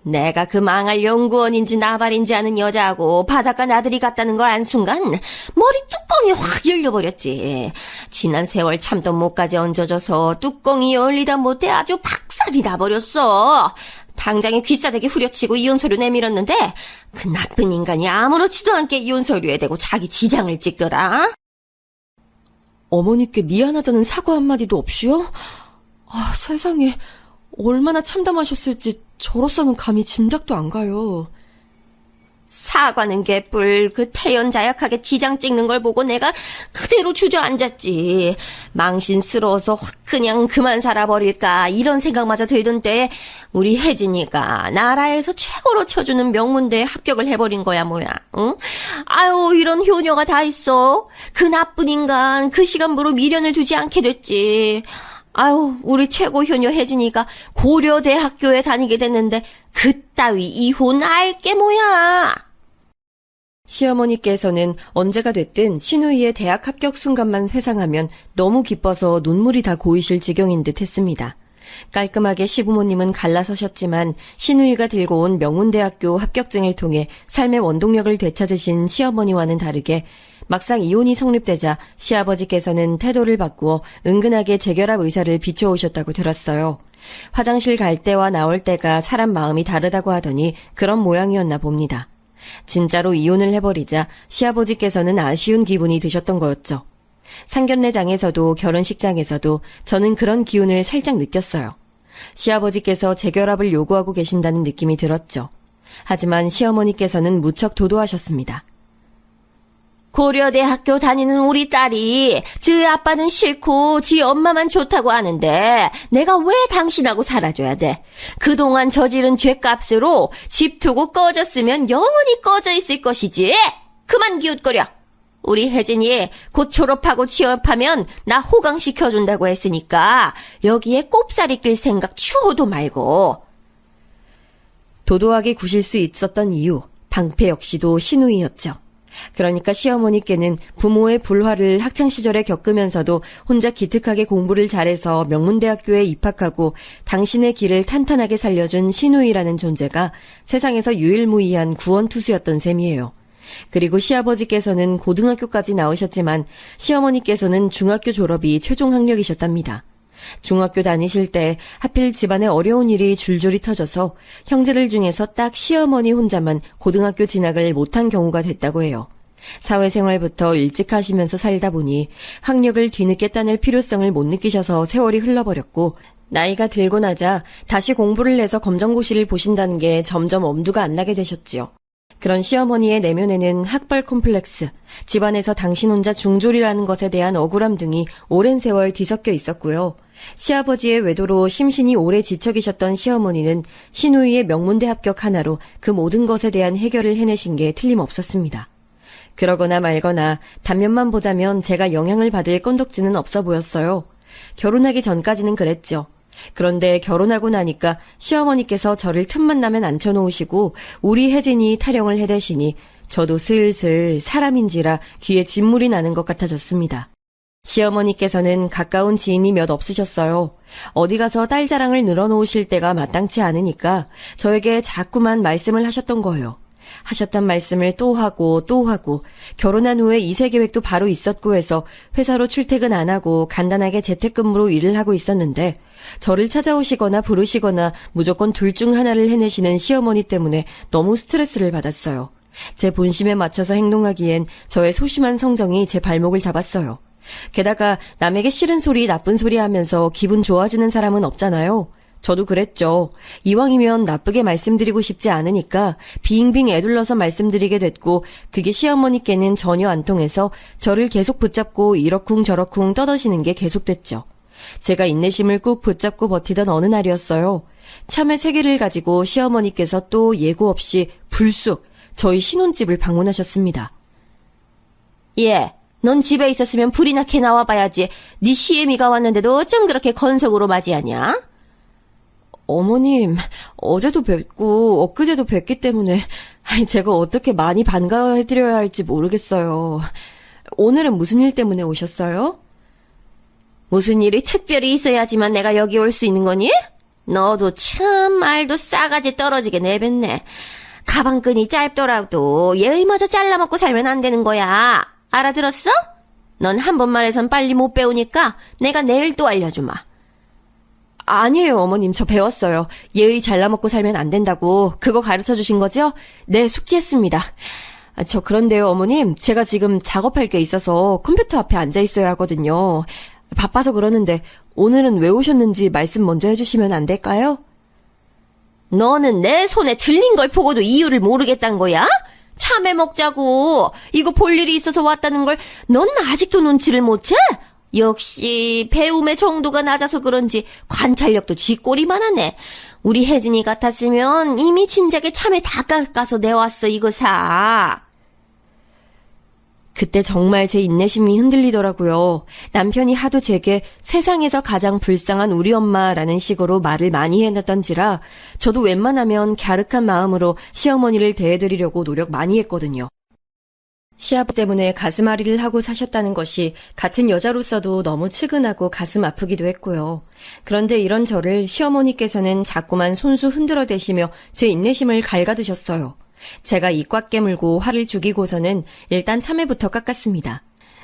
내가 그 망할 연구원인지 나발인지 아는 여자하고 바닷가 나들이 갔다는 걸 안 순간 머리 뚜껑이 확 열려버렸지. 지난 세월 참던 목까지 얹어져서 뚜껑이 열리다 못해 아주 박살이 나버렸어. 당장에 귀싸대기 후려치고 이혼서류 내밀었는데 그 나쁜 인간이 아무렇지도 않게 이혼서류에 대고 자기 지장을 찍더라. 어머니께 미안하다는 사과 한마디도 없이요? 아, 세상에 얼마나 참담하셨을지 저로서는 감히 짐작도 안 가요. 사과는 개뿔. 그 태연자약하게 지장 찍는 걸 보고 내가 그대로 주저앉았지. 망신스러워서 확 그냥 그만 살아버릴까 이런 생각마저 들던 때 우리 혜진이가 나라에서 최고로 쳐주는 명문대에 합격을 해버린 거야 뭐야. 응? 아유, 이런 효녀가 다 있어. 그 나쁜 인간 그 시간부로 미련을 두지 않게 됐지. 아유, 우리 최고 효녀 혜진이가 고려대학교에 다니게 됐는데 그따위 이혼 알게 뭐야. 시어머니께서는 언제가 됐든 시누이의 대학 합격 순간만 회상하면 너무 기뻐서 눈물이 다 고이실 지경인 듯 했습니다. 깔끔하게 시부모님은 갈라서셨지만 시누이가 들고 온 명문대학교 합격증을 통해 삶의 원동력을 되찾으신 시어머니와는 다르게 막상 이혼이 성립되자 시아버지께서는 태도를 바꾸어 은근하게 재결합 의사를 비춰오셨다고 들었어요. 화장실 갈 때와 나올 때가 사람 마음이 다르다고 하더니 그런 모양이었나 봅니다. 진짜로 이혼을 해버리자 시아버지께서는 아쉬운 기분이 드셨던 거였죠. 상견례장에서도 결혼식장에서도 저는 그런 기운을 살짝 느꼈어요. 시아버지께서 재결합을 요구하고 계신다는 느낌이 들었죠. 하지만 시어머니께서는 무척 도도하셨습니다. 고려대학교 다니는 우리 딸이 지 아빠는 싫고 지 엄마만 좋다고 하는데 내가 왜 당신하고 살아줘야 돼? 그동안 저지른 죄값으로 집 두고 꺼졌으면 영원히 꺼져 있을 것이지. 그만 기웃거려. 우리 혜진이 곧 졸업하고 취업하면 나 호강시켜준다고 했으니까 여기에 꼽사리 낄 생각 추호도 말고. 도도하게 구실 수 있었던 이유, 방패 역시도 시누이였죠. 그러니까 시어머니께는 부모의 불화를 학창시절에 겪으면서도 혼자 기특하게 공부를 잘해서 명문대학교에 입학하고 당신의 길을 탄탄하게 살려준 시누이라는 존재가 세상에서 유일무이한 구원투수였던 셈이에요. 그리고 시아버지께서는 고등학교까지 나오셨지만 시어머니께서는 중학교 졸업이 최종 학력이셨답니다. 중학교 다니실 때 하필 집안에 어려운 일이 줄줄이 터져서 형제들 중에서 딱 시어머니 혼자만 고등학교 진학을 못한 경우가 됐다고 해요. 사회생활부터 일찍 하시면서 살다 보니 학력을 뒤늦게 따낼 필요성을 못 느끼셔서 세월이 흘러버렸고 나이가 들고 나자 다시 공부를 해서 검정고시를 보신다는 게 점점 엄두가 안 나게 되셨지요. 그런 시어머니의 내면에는 학벌 콤플렉스, 집안에서 당신 혼자 중졸이라는 것에 대한 억울함 등이 오랜 세월 뒤섞여 있었고요. 시아버지의 외도로 심신이 오래 지쳐 계셨던 시어머니는 시누이의 명문대 합격 하나로 그 모든 것에 대한 해결을 해내신 게 틀림없었습니다. 그러거나 말거나 단면만 보자면 제가 영향을 받을 건덕지는 없어 보였어요. 결혼하기 전까지는 그랬죠. 그런데 결혼하고 나니까 시어머니께서 저를 틈만 나면 앉혀놓으시고 우리 혜진이 타령을 해대시니 저도 슬슬 사람인지라 귀에 진물이 나는 것 같아졌습니다. 시어머니께서는 가까운 지인이 몇 없으셨어요. 어디 가서 딸 자랑을 늘어놓으실 때가 마땅치 않으니까 저에게 자꾸만 말씀을 하셨던 거예요. 하셨던 말씀을 또 하고 결혼한 후에 2세 계획도 바로 있었고 해서 회사로 출퇴근 안 하고 간단하게 재택근무로 일을 하고 있었는데 저를 찾아오시거나 부르시거나 무조건 둘 중 하나를 해내시는 시어머니 때문에 너무 스트레스를 받았어요. 제 본심에 맞춰서 행동하기엔 저의 소심한 성정이 제 발목을 잡았어요. 게다가 남에게 싫은 소리, 나쁜 소리 하면서 기분 좋아지는 사람은 없잖아요. 저도 그랬죠. 이왕이면 나쁘게 말씀드리고 싶지 않으니까 빙빙 애둘러서 말씀드리게 됐고 그게 시어머니께는 전혀 안 통해서 저를 계속 붙잡고 이러쿵저러쿵 떠드시는 게 계속됐죠. 제가 인내심을 꾹 붙잡고 버티던 어느 날이었어요. 참외 3개를 가지고 시어머니께서 또 예고 없이 불쑥 저희 신혼집을 방문하셨습니다. 예, 넌 집에 있었으면 불이나 캐 나와봐야지. 네 시애미가 왔는데도 어쩜 그렇게 건석으로 맞이하냐? 어머님, 어제도 뵙고 엊그제도 뵙기 때문에 제가 어떻게 많이 반가워해드려야 할지 모르겠어요. 오늘은 무슨 일 때문에 오셨어요? 무슨 일이 특별히 있어야지만 내가 여기 올 수 있는 거니? 너도 참 말도 싸가지 떨어지게 내뱉네. 가방끈이 짧더라도 예의마저 잘라먹고 살면 안 되는 거야. 알아들었어? 넌 한 번 말해선 빨리 못 배우니까 내가 내일 또 알려주마. 아니에요, 어머님. 저 배웠어요. 예의 잘라먹고 살면 안 된다고. 그거 가르쳐 주신 거죠? 네, 숙지했습니다. 저 그런데요, 어머님. 제가 지금 작업할 게 있어서 컴퓨터 앞에 앉아 있어야 하거든요. 바빠서 그러는데 오늘은 왜 오셨는지 말씀 먼저 해주시면 안 될까요? 너는 내 손에 들린 걸 보고도 이유를 모르겠단 거야? 참외 먹자고. 이거 볼 일이 있어서 왔다는 걸 넌 아직도 눈치를 못 채? 역시 배움의 정도가 낮아서 그런지 관찰력도 쥐꼬리만 하네. 우리 혜진이 같았으면 이미 진작에 참외 다 깎아서 내왔어 이거 사. 그때 정말 제 인내심이 흔들리더라고요. 남편이 하도 제게 세상에서 가장 불쌍한 우리 엄마라는 식으로 말을 많이 해놨던지라 저도 웬만하면 갸륵한 마음으로 시어머니를 대해드리려고 노력 많이 했거든요. 시아버 때문에 가슴앓이를 하고 사셨다는 것이 같은 여자로서도 너무 측은하고 가슴 아프기도 했고요. 그런데 이런 저를 시어머니께서는 자꾸만 손수 흔들어대시며 제 인내심을 갉아드셨어요. 제가 입 꽉 깨물고 화를 죽이고서는 일단 참외부터 깎았습니다.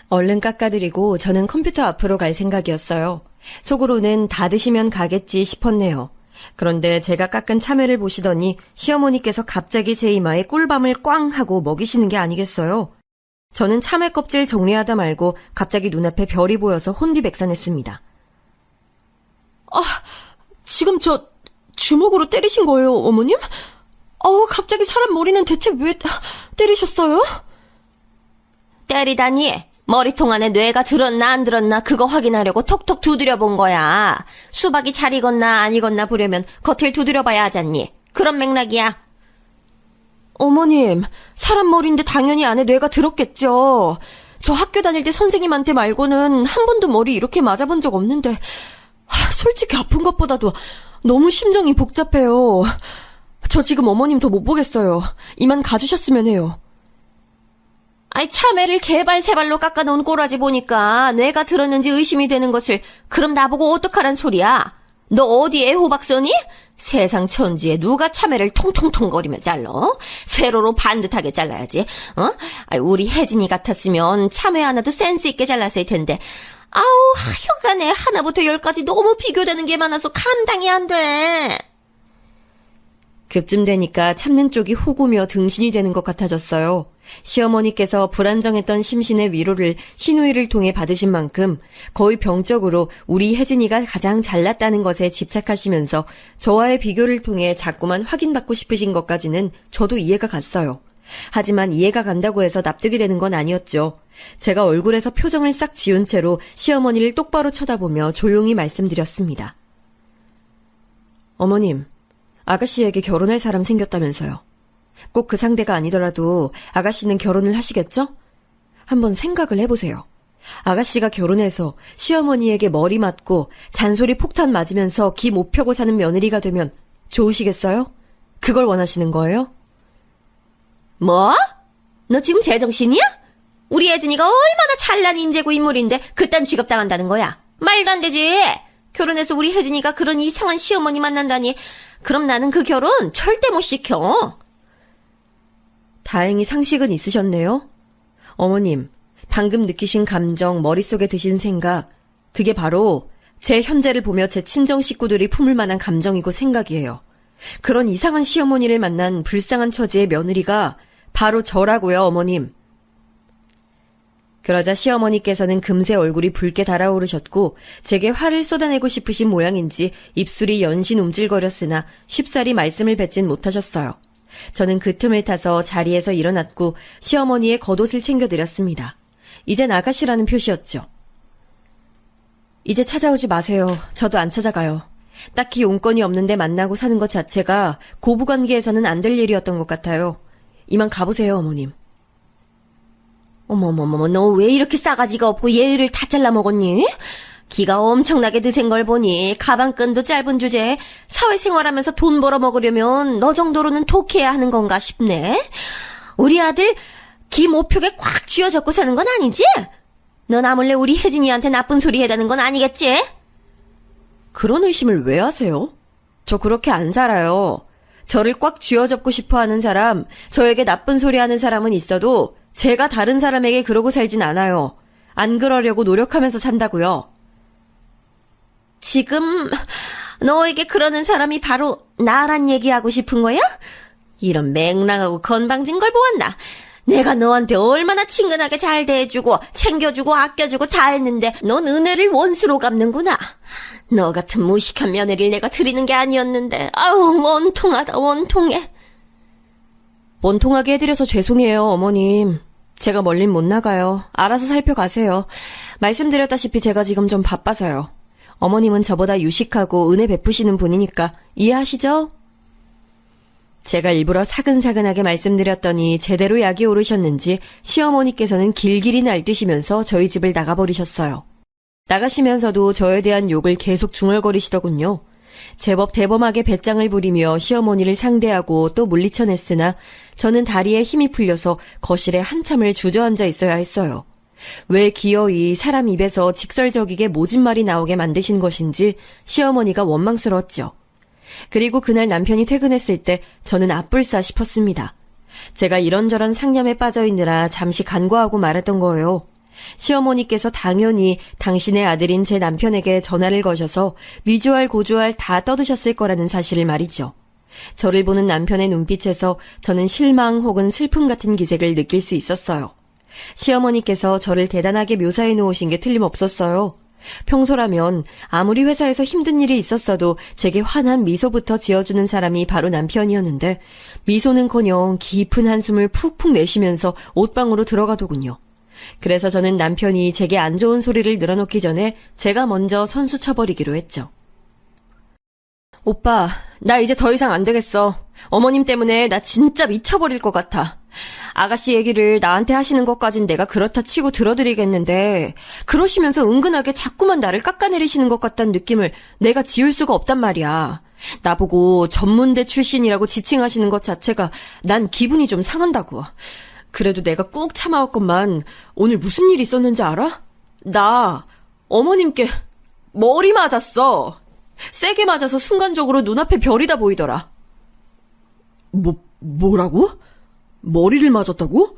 얼른 깎아드리고 저는 컴퓨터 앞으로 갈 생각이었어요. 속으로는 다 드시면 가겠지 싶었네요. 그런데 제가 깎은 참외를 보시더니 시어머니께서 갑자기 제 이마에 꿀밤을 꽝 하고 먹이시는 게 아니겠어요? 저는 참외 껍질 정리하다 말고 갑자기 눈앞에 별이 보여서 혼비백산했습니다. 지금 저 주먹으로 때리신 거예요, 어머님? 갑자기 사람 머리는 대체 왜 때리셨어요? 때리다니 머리통 안에 뇌가 들었나 안 들었나 그거 확인하려고 톡톡 두드려 본 거야. 수박이 잘 익었나 안 익었나 보려면 겉을 두드려 봐야 하잖니. 그런 맥락이야. 어머님, 사람 머리인데 당연히 안에 뇌가 들었겠죠. 저 학교 다닐 때 선생님한테 말고는 한 번도 머리 이렇게 맞아본 적 없는데 솔직히 아픈 것보다도 너무 심정이 복잡해요. 저 지금 어머님 더 못 보겠어요. 이만 가주셨으면 해요. 아이 참외를 개발세발로 깎아놓은 꼬라지 보니까 뇌가 들었는지 의심이 되는 것을 그럼 나보고 어떡하란 소리야? 너 어디 애호박 써니? 세상 천지에 누가 참외를 통통통거리며 잘라? 세로로 반듯하게 잘라야지. 아이, 우리 혜진이 같았으면 참외 하나도 센스 있게 잘랐을 텐데. 아우 하여간에 하나부터 10까지 너무 비교되는 게 많아서 감당이 안 돼. 그쯤 되니까 참는 쪽이 호구며 등신이 되는 것 같아졌어요. 시어머니께서 불안정했던 심신의 위로를 시누이를 통해 받으신 만큼 거의 병적으로 우리 혜진이가 가장 잘났다는 것에 집착하시면서 저와의 비교를 통해 자꾸만 확인받고 싶으신 것까지는 저도 이해가 갔어요. 하지만 이해가 간다고 해서 납득이 되는 건 아니었죠. 제가 얼굴에서 표정을 싹 지운 채로 시어머니를 똑바로 쳐다보며 조용히 말씀드렸습니다. 어머님, 아가씨에게 결혼할 사람 생겼다면서요. 꼭 그 상대가 아니더라도 아가씨는 결혼을 하시겠죠? 한번 생각을 해보세요. 아가씨가 결혼해서 시어머니에게 머리 맞고 잔소리 폭탄 맞으면서 기 못 펴고 사는 며느리가 되면 좋으시겠어요? 그걸 원하시는 거예요? 뭐? 너 지금 제정신이야? 우리 혜진이가 얼마나 찬란 인재고 인물인데 그딴 취급당한다는 거야. 말도 안 되지. 결혼해서 우리 혜진이가 그런 이상한 시어머니 만난다니. 그럼 나는 그 결혼 절대 못 시켜. 다행히 상식은 있으셨네요. 어머님, 방금 느끼신 감정, 머릿속에 드신 생각, 그게 바로 제 현재를 보며 제 친정 식구들이 품을 만한 감정이고 생각이에요. 그런 이상한 시어머니를 만난 불쌍한 처지의 며느리가 바로 저라고요, 어머님. 그러자 시어머니께서는 금세 얼굴이 붉게 달아오르셨고 제게 화를 쏟아내고 싶으신 모양인지 입술이 연신 움찔거렸으나 쉽사리 말씀을 뱉진 못하셨어요. 저는 그 틈을 타서 자리에서 일어났고 시어머니의 겉옷을 챙겨드렸습니다. 이제 나가시라는 표시였죠. 이제 찾아오지 마세요. 저도 안 찾아가요. 딱히 용건이 없는데 만나고 사는 것 자체가 고부관계에서는 안 될 일이었던 것 같아요. 이만 가보세요, 어머님. 어머머머머, 너 왜 이렇게 싸가지가 없고 예의를 다 잘라먹었니? 기가 엄청나게 드센 걸 보니 가방끈도 짧은 주제에 사회생활하면서 돈 벌어먹으려면 너 정도로는 독해야 하는 건가 싶네. 우리 아들 기 모표에 꽉 쥐어잡고 사는 건 아니지? 넌 아물래 우리 혜진이한테 나쁜 소리 해다는 건 아니겠지? 그런 의심을 왜 하세요? 저 그렇게 안 살아요. 저를 꽉 쥐어잡고 싶어 하는 사람, 저에게 나쁜 소리 하는 사람은 있어도 제가 다른 사람에게 그러고 살진 않아요. 안 그러려고 노력하면서 산다고요. 지금 너에게 그러는 사람이 바로 나란 얘기하고 싶은 거야? 이런 맹랑하고 건방진 걸 보았나? 내가 너한테 얼마나 친근하게 잘 대해주고 챙겨주고 아껴주고 다 했는데 넌 은혜를 원수로 갚는구나. 너 같은 무식한 며느리를 내가 드리는 게 아니었는데 아우 원통하다 원통해. 원통하게 해드려서 죄송해요, 어머님. 제가 멀린 못 나가요. 알아서 살펴가세요. 말씀드렸다시피 제가 지금 좀 바빠서요. 어머님은 저보다 유식하고 은혜 베푸시는 분이니까 이해하시죠? 제가 일부러 사근사근하게 말씀드렸더니 제대로 약이 오르셨는지 시어머니께서는 길길이 날뛰시면서 저희 집을 나가버리셨어요. 나가시면서도 저에 대한 욕을 계속 중얼거리시더군요. 제법 대범하게 배짱을 부리며 시어머니를 상대하고 또 물리쳐냈으나 저는 다리에 힘이 풀려서 거실에 한참을 주저앉아 있어야 했어요. 왜 기어이 사람 입에서 직설적이게 모진 말이 나오게 만드신 것인지 시어머니가 원망스러웠죠. 그리고 그날 남편이 퇴근했을 때 저는 아뿔싸 싶었습니다. 제가 이런저런 상념에 빠져있느라 잠시 간과하고 말했던 거예요. 시어머니께서 당연히 당신의 아들인 제 남편에게 전화를 거셔서 미주알 고주알 다 떠드셨을 거라는 사실을 말이죠. 저를 보는 남편의 눈빛에서 저는 실망 혹은 슬픔 같은 기색을 느낄 수 있었어요. 시어머니께서 저를 대단하게 묘사해 놓으신 게 틀림없었어요. 평소라면 아무리 회사에서 힘든 일이 있었어도 제게 환한 미소부터 지어주는 사람이 바로 남편이었는데 미소는커녕 깊은 한숨을 푹푹 내쉬면서 옷방으로 들어가더군요. 그래서 저는 남편이 제게 안 좋은 소리를 늘어놓기 전에 제가 먼저 선수 쳐버리기로 했죠. 오빠, 나 이제 더 이상 안 되겠어. 어머님 때문에 나 진짜 미쳐버릴 것 같아. 아가씨 얘기를 나한테 하시는 것까진 내가 그렇다 치고 들어드리겠는데 그러시면서 은근하게 자꾸만 나를 깎아내리시는 것 같다는 느낌을 내가 지울 수가 없단 말이야. 나보고 전문대 출신이라고 지칭하시는 것 자체가 난 기분이 좀 상한다고. 그래도 내가 꾹 참아왔건만 오늘 무슨 일이 있었는지 알아? 나 어머님께 머리 맞았어. 세게 맞아서 순간적으로 눈앞에 별이 다 보이더라. 뭐라고? 머리를 맞았다고?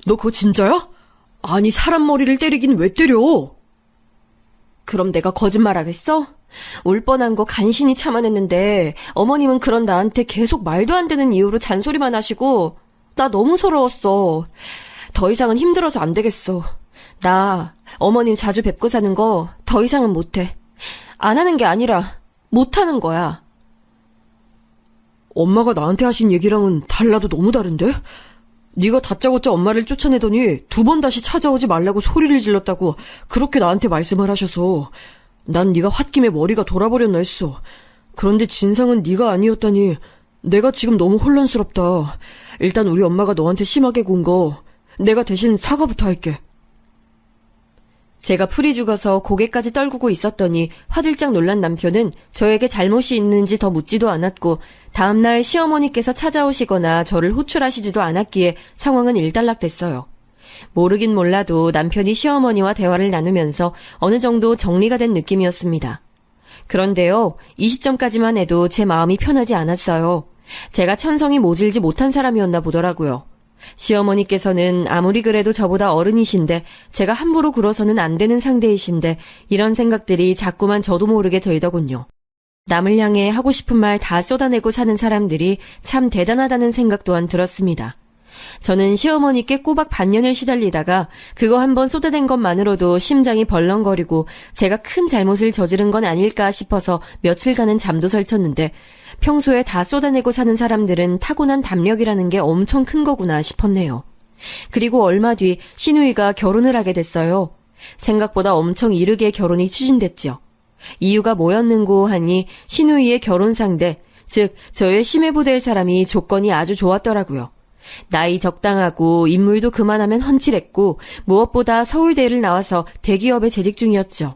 너 그거 진짜야? 아니 사람 머리를 때리긴 왜 때려? 그럼 내가 거짓말하겠어? 울 뻔한 거 간신히 참아냈는데 어머님은 그런 나한테 계속 말도 안 되는 이유로 잔소리만 하시고 나 너무 서러웠어. 더 이상은 힘들어서 안 되겠어. 나 어머님 자주 뵙고 사는 거 더 이상은 못해. 안 하는 게 아니라 못하는 거야. 엄마가 나한테 하신 얘기랑은 달라도 너무 다른데? 네가 다짜고짜 엄마를 쫓아내더니 2번 다시 찾아오지 말라고 소리를 질렀다고 그렇게 나한테 말씀을 하셔서 난 네가 홧김에 머리가 돌아버렸나 했어. 그런데 진상은 네가 아니었다니 내가 지금 너무 혼란스럽다. 일단 우리 엄마가 너한테 심하게 군 거 내가 대신 사과부터 할게. 제가 풀이 죽어서 고개까지 떨구고 있었더니 화들짝 놀란 남편은 저에게 잘못이 있는지 더 묻지도 않았고 다음날 시어머니께서 찾아오시거나 저를 호출하시지도 않았기에 상황은 일단락됐어요. 모르긴 몰라도 남편이 시어머니와 대화를 나누면서 어느 정도 정리가 된 느낌이었습니다. 그런데요, 이 시점까지만 해도 제 마음이 편하지 않았어요. 제가 천성이 모질지 못한 사람이었나 보더라고요. 시어머니께서는 아무리 그래도 저보다 어른이신데 제가 함부로 굴어서는 안 되는 상대이신데 이런 생각들이 자꾸만 저도 모르게 들더군요. 남을 향해 하고 싶은 말 다 쏟아내고 사는 사람들이 참 대단하다는 생각 또한 들었습니다. 저는 시어머니께 꼬박 반년을 시달리다가 그거 한번 쏟아낸 것만으로도 심장이 벌렁거리고 제가 큰 잘못을 저지른 건 아닐까 싶어서 며칠간은 잠도 설쳤는데 평소에 다 쏟아내고 사는 사람들은 타고난 담력이라는 게 엄청 큰 거구나 싶었네요. 그리고 얼마 뒤 시누이가 결혼을 하게 됐어요. 생각보다 엄청 이르게 결혼이 추진됐죠. 이유가 뭐였는고 하니 시누이의 결혼 상대, 즉 저의 시매부 될 사람이 조건이 아주 좋았더라고요. 나이 적당하고 인물도 그만하면 훤칠했고 무엇보다 서울대를 나와서 대기업에 재직 중이었죠.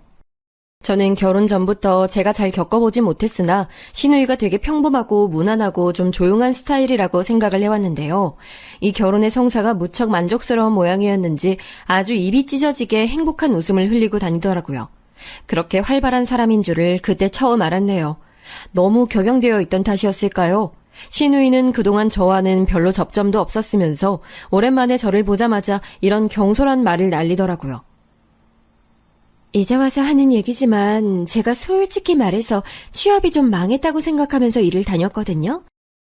저는 결혼 전부터 제가 잘 겪어보지 못했으나 시누이가 되게 평범하고 무난하고 좀 조용한 스타일이라고 생각을 해왔는데요. 이 결혼의 성사가 무척 만족스러운 모양이었는지 아주 입이 찢어지게 행복한 웃음을 흘리고 다니더라고요. 그렇게 활발한 사람인 줄을 그때 처음 알았네요. 너무 격양되어 있던 탓이었을까요? 시누이는 그동안 저와는 별로 접점도 없었으면서 오랜만에 저를 보자마자 이런 경솔한 말을 날리더라고요. 이제 와서 하는 얘기지만 제가 솔직히 말해서 취업이 좀 망했다고 생각하면서 일을 다녔거든요.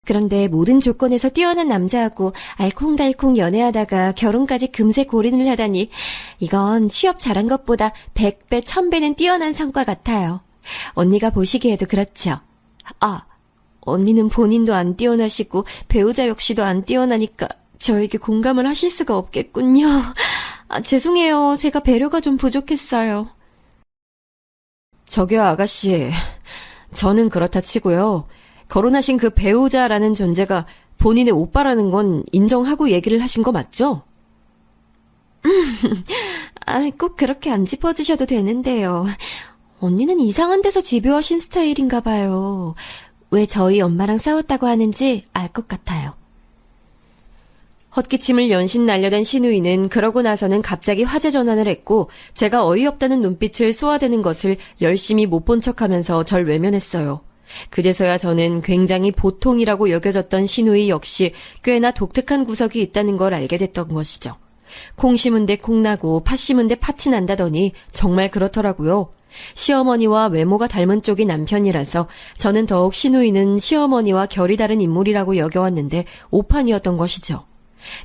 그런데 모든 조건에서 뛰어난 남자하고 알콩달콩 연애하다가 결혼까지 금세 골인을 하다니 이건 취업 잘한 것보다 100배, 1000배는 뛰어난 성과 같아요. 언니가 보시기에도 그렇죠. 언니는 본인도 안 뛰어나시고 배우자 역시도 안 뛰어나니까 저에게 공감을 하실 수가 없겠군요. 죄송해요. 제가 배려가 좀 부족했어요. 저기요, 아가씨. 저는 그렇다 치고요. 결혼하신 그 배우자라는 존재가 본인의 오빠라는 건 인정하고 얘기를 하신 거 맞죠? 꼭 그렇게 안 짚어주셔도 되는데요. 언니는 이상한 데서 집요하신 스타일인가 봐요. 왜 저희 엄마랑 싸웠다고 하는지 알 것 같아요. 헛기침을 연신 날려댄 시누이는 그러고 나서는 갑자기 화제 전환을 했고 제가 어이없다는 눈빛을 쏘아대는 것을 열심히 못 본 척하면서 절 외면했어요. 그제서야 저는 굉장히 보통이라고 여겨졌던 시누이 역시 꽤나 독특한 구석이 있다는 걸 알게 됐던 것이죠. 콩 심은 데 콩 나고 팥 심은 데 팥이 난다더니 정말 그렇더라고요. 시어머니와 외모가 닮은 쪽이 남편이라서 저는 더욱 시누이는 시어머니와 결이 다른 인물이라고 여겨왔는데 오판이었던 것이죠.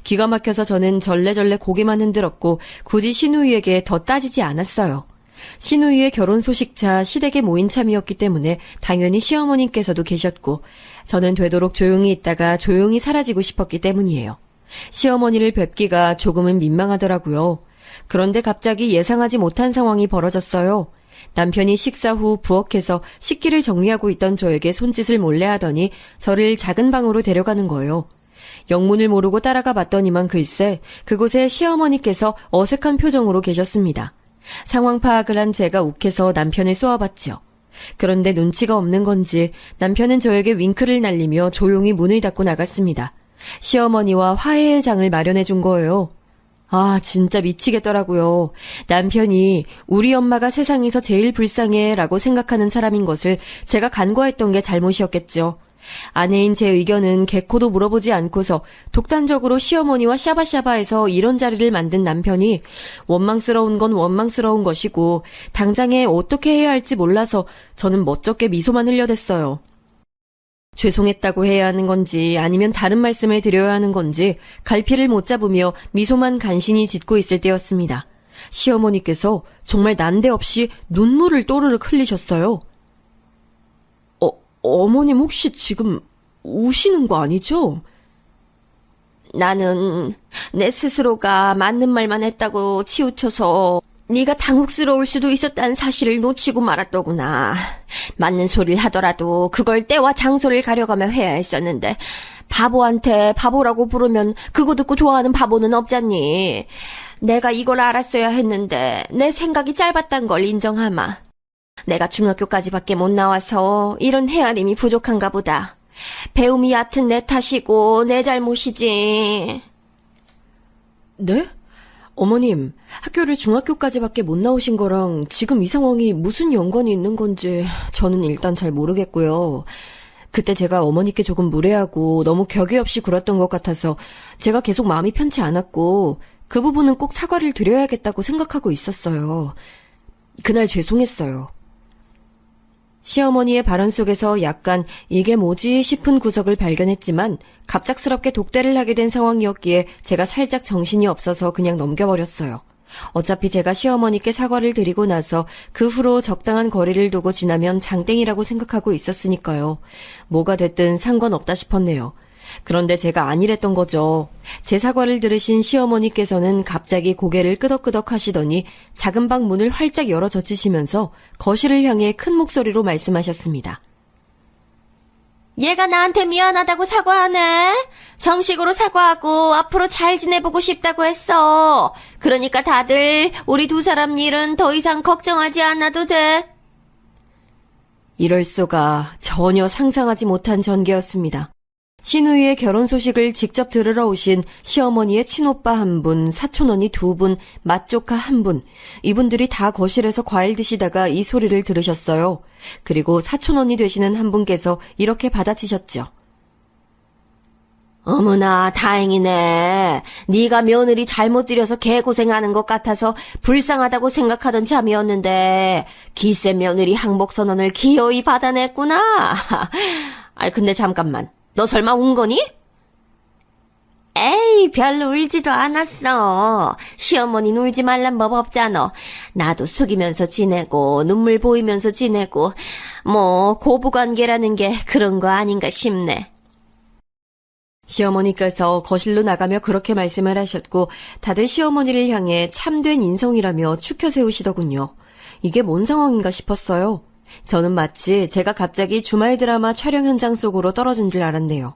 기가 막혀서 저는 절레절레 고개만 흔들었고 굳이 시누이에게 더 따지지 않았어요. 시누이의 결혼 소식차 시댁에 모인 참이었기 때문에 당연히 시어머님께서도 계셨고 저는 되도록 조용히 있다가 조용히 사라지고 싶었기 때문이에요. 시어머니를 뵙기가 조금은 민망하더라고요. 그런데 갑자기 예상하지 못한 상황이 벌어졌어요. 남편이 식사 후 부엌에서 식기를 정리하고 있던 저에게 손짓을 몰래 하더니 저를 작은 방으로 데려가는 거예요. 영문을 모르고 따라가 봤더니만 글쎄 그곳에 시어머니께서 어색한 표정으로 계셨습니다. 상황 파악을 한 제가 욱해서 남편을 쏘아봤죠. 그런데 눈치가 없는 건지 남편은 저에게 윙크를 날리며 조용히 문을 닫고 나갔습니다. 시어머니와 화해의 장을 마련해 준 거예요. 진짜 미치겠더라고요. 남편이 우리 엄마가 세상에서 제일 불쌍해 라고 생각하는 사람인 것을 제가 간과했던 게 잘못이었겠죠. 아내인 제 의견은 개코도 물어보지 않고서 독단적으로 시어머니와 샤바샤바해서 이런 자리를 만든 남편이 원망스러운 건 원망스러운 것이고 당장에 어떻게 해야 할지 몰라서 저는 멋쩍게 미소만 흘려댔어요. 죄송했다고 해야 하는 건지 아니면 다른 말씀을 드려야 하는 건지 갈피를 못 잡으며 미소만 간신히 짓고 있을 때였습니다. 시어머니께서 정말 난데없이 눈물을 또르륵 흘리셨어요. 어머님 혹시 지금 우시는 거 아니죠? 나는 내 스스로가 맞는 말만 했다고 치우쳐서 네가 당혹스러울 수도 있었다는 사실을 놓치고 말았더구나. 맞는 소리를 하더라도 그걸 때와 장소를 가려가며 해야 했었는데 바보한테 바보라고 부르면 그거 듣고 좋아하는 바보는 없잖니. 내가 이걸 알았어야 했는데 내 생각이 짧았단 걸 인정하마. 내가 중학교까지밖에 못 나와서 이런 헤아림이 부족한가 보다. 배움이 얕은 내 탓이고 내 잘못이지. 네? 어머님, 학교를 중학교까지밖에 못 나오신 거랑 지금 이 상황이 무슨 연관이 있는 건지 저는 일단 잘 모르겠고요. 그때 제가 어머니께 조금 무례하고 너무 격의 없이 굴었던 것 같아서 제가 계속 마음이 편치 않았고 그 부분은 꼭 사과를 드려야겠다고 생각하고 있었어요. 그날 죄송했어요. 시어머니의 발언 속에서 약간 이게 뭐지 싶은 구석을 발견했지만 갑작스럽게 독대를 하게 된 상황이었기에 제가 살짝 정신이 없어서 그냥 넘겨버렸어요. 어차피 제가 시어머니께 사과를 드리고 나서 그 후로 적당한 거리를 두고 지나면 장땡이라고 생각하고 있었으니까요. 뭐가 됐든 상관없다 싶었네요. 그런데 제가 아니랬던 거죠. 제 사과를 들으신 시어머니께서는 갑자기 고개를 끄덕끄덕 하시더니 작은 방 문을 활짝 열어 젖히시면서 거실을 향해 큰 목소리로 말씀하셨습니다. 얘가 나한테 미안하다고 사과하네. 정식으로 사과하고 앞으로 잘 지내보고 싶다고 했어. 그러니까 다들 우리 두 사람 일은 더 이상 걱정하지 않아도 돼. 이럴 수가 전혀 상상하지 못한 전개였습니다. 신우이의 결혼 소식을 직접 들으러 오신 시어머니의 친오빠 한 분, 사촌언니 두 분, 맏조카 한 분, 이분들이 다 거실에서 과일 드시다가 이 소리를 들으셨어요. 그리고 사촌언니 되시는 한 분께서 이렇게 받아치셨죠. 어머나 다행이네. 네가 며느리 잘못 들여서 개고생하는 것 같아서 불쌍하다고 생각하던 참이었는데 기세 며느리 항복선언을 기어이 받아냈구나. 아이 근데 잠깐만. 너 설마 운 거니? 에이, 별로 울지도 않았어. 시어머니는 울지 말란 법 없잖아. 나도 숙이면서 지내고 눈물 보이면서 지내고 뭐 고부관계라는 게 그런 거 아닌가 싶네. 시어머니께서 거실로 나가며 그렇게 말씀을 하셨고 다들 시어머니를 향해 참된 인성이라며 추켜 세우시더군요. 이게 뭔 상황인가 싶었어요. 저는 마치 제가 갑자기 주말 드라마 촬영 현장 속으로 떨어진 줄 알았네요.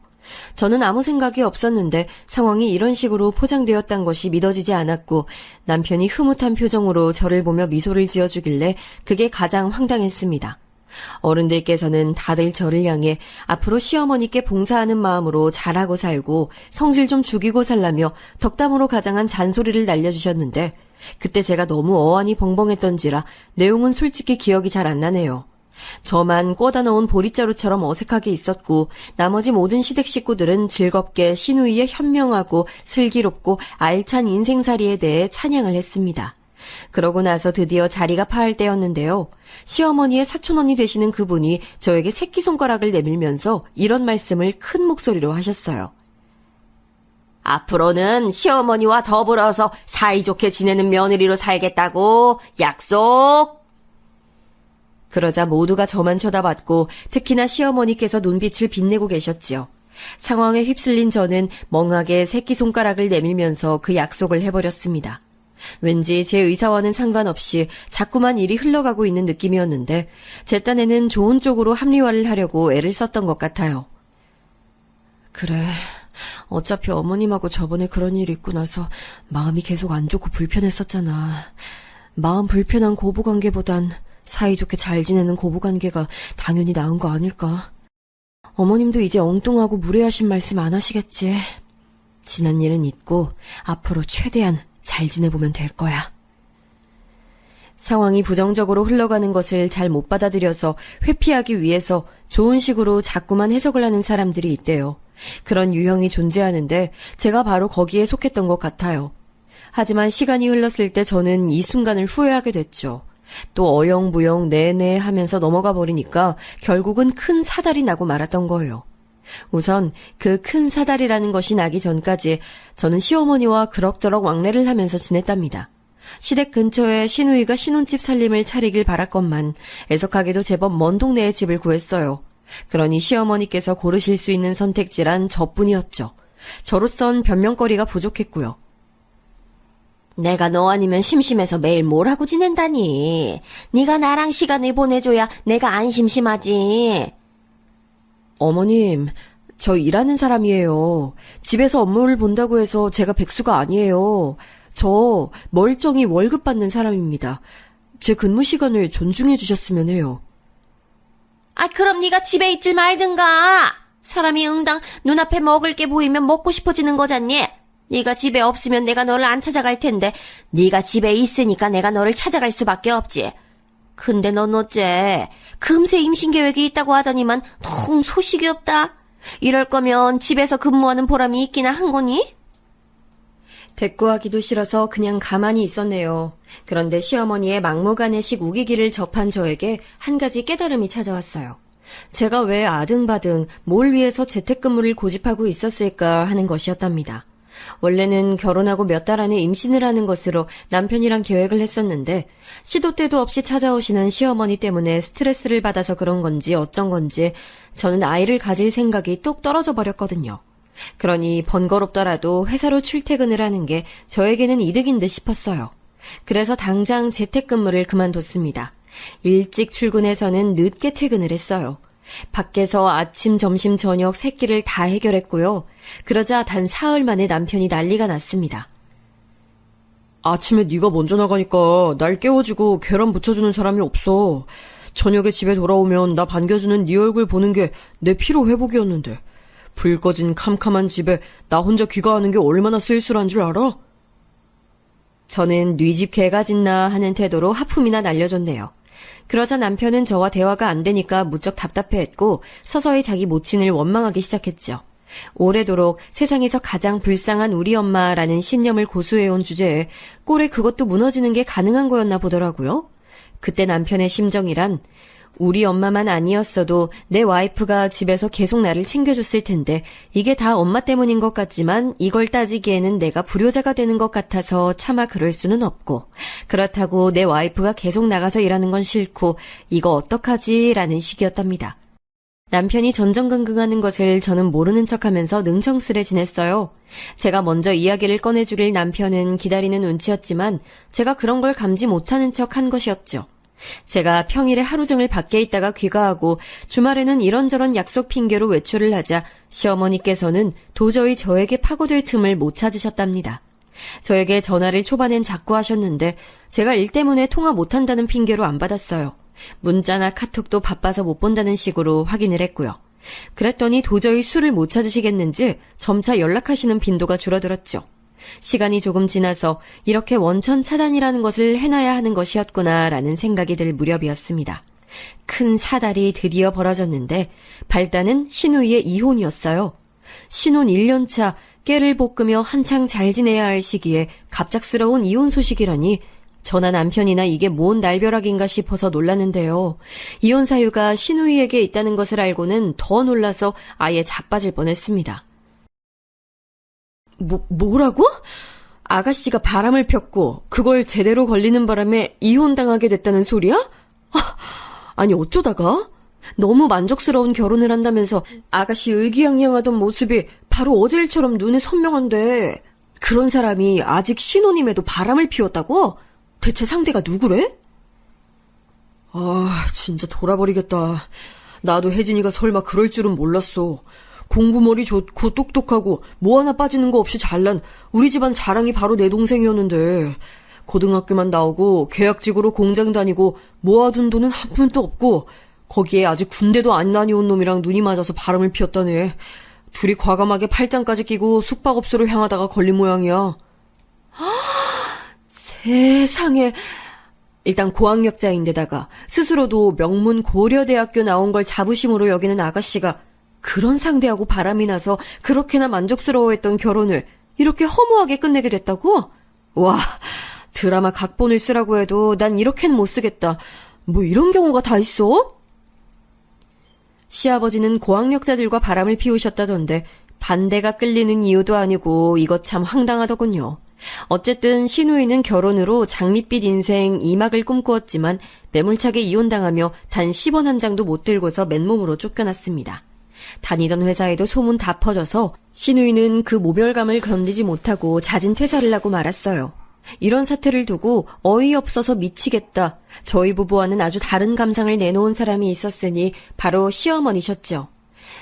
저는 아무 생각이 없었는데 상황이 이런 식으로 포장되었단 것이 믿어지지 않았고 남편이 흐뭇한 표정으로 저를 보며 미소를 지어주길래 그게 가장 황당했습니다. 어른들께서는 다들 저를 향해 앞으로 시어머니께 봉사하는 마음으로 잘하고 살고 성질 좀 죽이고 살라며 덕담으로 가장한 잔소리를 날려주셨는데 그때 제가 너무 어안이 벙벙했던지라 내용은 솔직히 기억이 잘 안 나네요. 저만 꽂아 넣은 보릿자루처럼 어색하게 있었고 나머지 모든 시댁 식구들은 즐겁게 시누이의 현명하고 슬기롭고 알찬 인생살이에 대해 찬양을 했습니다. 그러고 나서 드디어 자리가 파할 때였는데요. 시어머니의 사촌언니 되시는 그분이 저에게 새끼손가락을 내밀면서 이런 말씀을 큰 목소리로 하셨어요. 앞으로는 시어머니와 더불어서 사이좋게 지내는 며느리로 살겠다고 약속! 그러자 모두가 저만 쳐다봤고 특히나 시어머니께서 눈빛을 빛내고 계셨지요. 상황에 휩쓸린 저는 멍하게 새끼손가락을 내밀면서 그 약속을 해버렸습니다. 왠지 제 의사와는 상관없이 자꾸만 일이 흘러가고 있는 느낌이었는데 제 딴에는 좋은 쪽으로 합리화를 하려고 애를 썼던 것 같아요. 그래, 어차피 어머님하고 저번에 그런 일이 있고 나서 마음이 계속 안 좋고 불편했었잖아. 마음 불편한 고부관계보단 사이좋게 잘 지내는 고부관계가 당연히 나은 거 아닐까. 어머님도 이제 엉뚱하고 무례하신 말씀 안 하시겠지. 지난 일은 잊고 앞으로 최대한 잘 지내보면 될 거야. 상황이 부정적으로 흘러가는 것을 잘 못 받아들여서 회피하기 위해서 좋은 식으로 자꾸만 해석을 하는 사람들이 있대요. 그런 유형이 존재하는데 제가 바로 거기에 속했던 것 같아요. 하지만 시간이 흘렀을 때 저는 이 순간을 후회하게 됐죠. 또 어영부영 네네 하면서 넘어가 버리니까 결국은 큰 사달이 나고 말았던 거예요. 우선 그 큰 사달이라는 것이 나기 전까지 저는 시어머니와 그럭저럭 왕래를 하면서 지냈답니다. 시댁 근처에 시누이가 신혼집 살림을 차리길 바랐건만 애석하게도 제법 먼 동네에 집을 구했어요. 그러니 시어머니께서 고르실 수 있는 선택지란 저뿐이었죠. 저로선 변명거리가 부족했고요. 내가 너 아니면 심심해서 매일 뭘 하고 지낸다니. 네가 나랑 시간을 보내줘야 내가 안 심심하지. 어머님, 저 일하는 사람이에요. 집에서 업무를 본다고 해서 제가 백수가 아니에요. 저 멀쩡히 월급 받는 사람입니다. 제 근무 시간을 존중해 주셨으면 해요. 그럼 네가 집에 있질 말든가. 사람이 응당 눈앞에 먹을 게 보이면 먹고 싶어지는 거잖니. 네가 집에 없으면 내가 너를 안 찾아갈 텐데 네가 집에 있으니까 내가 너를 찾아갈 수밖에 없지. 근데 넌 어째 금세 임신 계획이 있다고 하더니만 통 소식이 없다. 이럴 거면 집에서 근무하는 보람이 있기나 한 거니? 대꾸하기도 싫어서 그냥 가만히 있었네요. 그런데 시어머니의 막무가내식 우기기를 접한 저에게 한 가지 깨달음이 찾아왔어요. 제가 왜 아등바등 뭘 위해서 재택근무를 고집하고 있었을까 하는 것이었답니다. 원래는 결혼하고 몇 달 안에 임신을 하는 것으로 남편이랑 계획을 했었는데 시도 때도 없이 찾아오시는 시어머니 때문에 스트레스를 받아서 그런 건지 어쩐 건지 저는 아이를 가질 생각이 뚝 떨어져 버렸거든요. 그러니 번거롭더라도 회사로 출퇴근을 하는 게 저에게는 이득인 듯 싶었어요. 그래서 당장 재택근무를 그만뒀습니다. 일찍 출근해서는 늦게 퇴근을 했어요. 밖에서 아침, 점심, 저녁 세 끼를 다 해결했고요. 그러자 단 사흘 만에 남편이 난리가 났습니다. 아침에 네가 먼저 나가니까 날 깨워주고 계란 부쳐주는 사람이 없어. 저녁에 집에 돌아오면 나 반겨주는 네 얼굴 보는 게 내 피로 회복이었는데 불 꺼진 캄캄한 집에 나 혼자 귀가하는 게 얼마나 쓸쓸한 줄 알아? 저는 네 집 개가 짖나 하는 태도로 하품이나 날려줬네요. 그러자 남편은 저와 대화가 안 되니까 무척 답답해했고 서서히 자기 모친을 원망하기 시작했죠. 오래도록 세상에서 가장 불쌍한 우리 엄마라는 신념을 고수해온 주제에 꼴에 그것도 무너지는 게 가능한 거였나 보더라고요. 그때 남편의 심정이란 우리 엄마만 아니었어도 내 와이프가 집에서 계속 나를 챙겨줬을 텐데 이게 다 엄마 때문인 것 같지만 이걸 따지기에는 내가 불효자가 되는 것 같아서 차마 그럴 수는 없고 그렇다고 내 와이프가 계속 나가서 일하는 건 싫고 이거 어떡하지? 라는 식이었답니다. 남편이 전전긍긍하는 것을 저는 모르는 척하면서 능청스레 지냈어요. 제가 먼저 이야기를 꺼내주길 남편은 기다리는 눈치였지만 제가 그런 걸 감지 못하는 척 한 것이었죠. 제가 평일에 하루 종일 밖에 있다가 귀가하고 주말에는 이런저런 약속 핑계로 외출을 하자 시어머니께서는 도저히 저에게 파고들 틈을 못 찾으셨답니다. 저에게 전화를 초반엔 자꾸 하셨는데 제가 일 때문에 통화 못한다는 핑계로 안 받았어요. 문자나 카톡도 바빠서 못 본다는 식으로 확인을 했고요. 그랬더니 도저히 수를 못 찾으시겠는지 점차 연락하시는 빈도가 줄어들었죠. 시간이 조금 지나서 이렇게 원천 차단이라는 것을 해놔야 하는 것이었구나라는 생각이 들 무렵이었습니다. 큰 사달이 드디어 벌어졌는데 발단은 신우이의 이혼이었어요. 신혼 1년차 깨를 볶으며 한창 잘 지내야 할 시기에 갑작스러운 이혼 소식이라니 저나 남편이나 이게 뭔 날벼락인가 싶어서 놀랐는데요. 이혼 사유가 신우이에게 있다는 것을 알고는 더 놀라서 아예 자빠질 뻔했습니다. 뭐라고? 아가씨가 바람을 폈고 그걸 제대로 걸리는 바람에 이혼당하게 됐다는 소리야? 아니 어쩌다가? 너무 만족스러운 결혼을 한다면서 아가씨 의기양양하던 모습이 바로 어제일처럼 눈에 선명한데 그런 사람이 아직 신혼임에도 바람을 피웠다고? 대체 상대가 누구래? 진짜 돌아버리겠다. 나도 혜진이가 설마 그럴 줄은 몰랐어. 공부머리 좋고 똑똑하고 뭐 하나 빠지는 거 없이 잘난 우리 집안 자랑이 바로 내 동생이었는데 고등학교만 나오고 계약직으로 공장 다니고 모아둔 돈은 한 푼도 없고 거기에 아직 군대도 안 다녀온 놈이랑 눈이 맞아서 바람을 피웠다네. 둘이 과감하게 팔짱까지 끼고 숙박업소로 향하다가 걸린 모양이야. 세상에. 일단 고학력자인데다가 스스로도 명문 고려대학교 나온 걸 자부심으로 여기는 아가씨가 그런 상대하고 바람이 나서 그렇게나 만족스러워했던 결혼을 이렇게 허무하게 끝내게 됐다고? 와, 드라마 각본을 쓰라고 해도 난 이렇게는 못 쓰겠다. 뭐 이런 경우가 다 있어? 시아버지는 고학력자들과 바람을 피우셨다던데 반대가 끌리는 이유도 아니고 이것 참 황당하더군요. 어쨌든 신우이는 결혼으로 장밋빛 인생 2막을 꿈꾸었지만 매몰차게 이혼당하며 단 10원 한 장도 못 들고서 맨몸으로 쫓겨났습니다. 다니던 회사에도 소문 다 퍼져서 신우이는 그 모멸감을 견디지 못하고 잦은 퇴사를 하고 말았어요. 이런 사태를 두고 어이없어서 미치겠다. 저희 부부와는 아주 다른 감상을 내놓은 사람이 있었으니 바로 시어머니셨죠.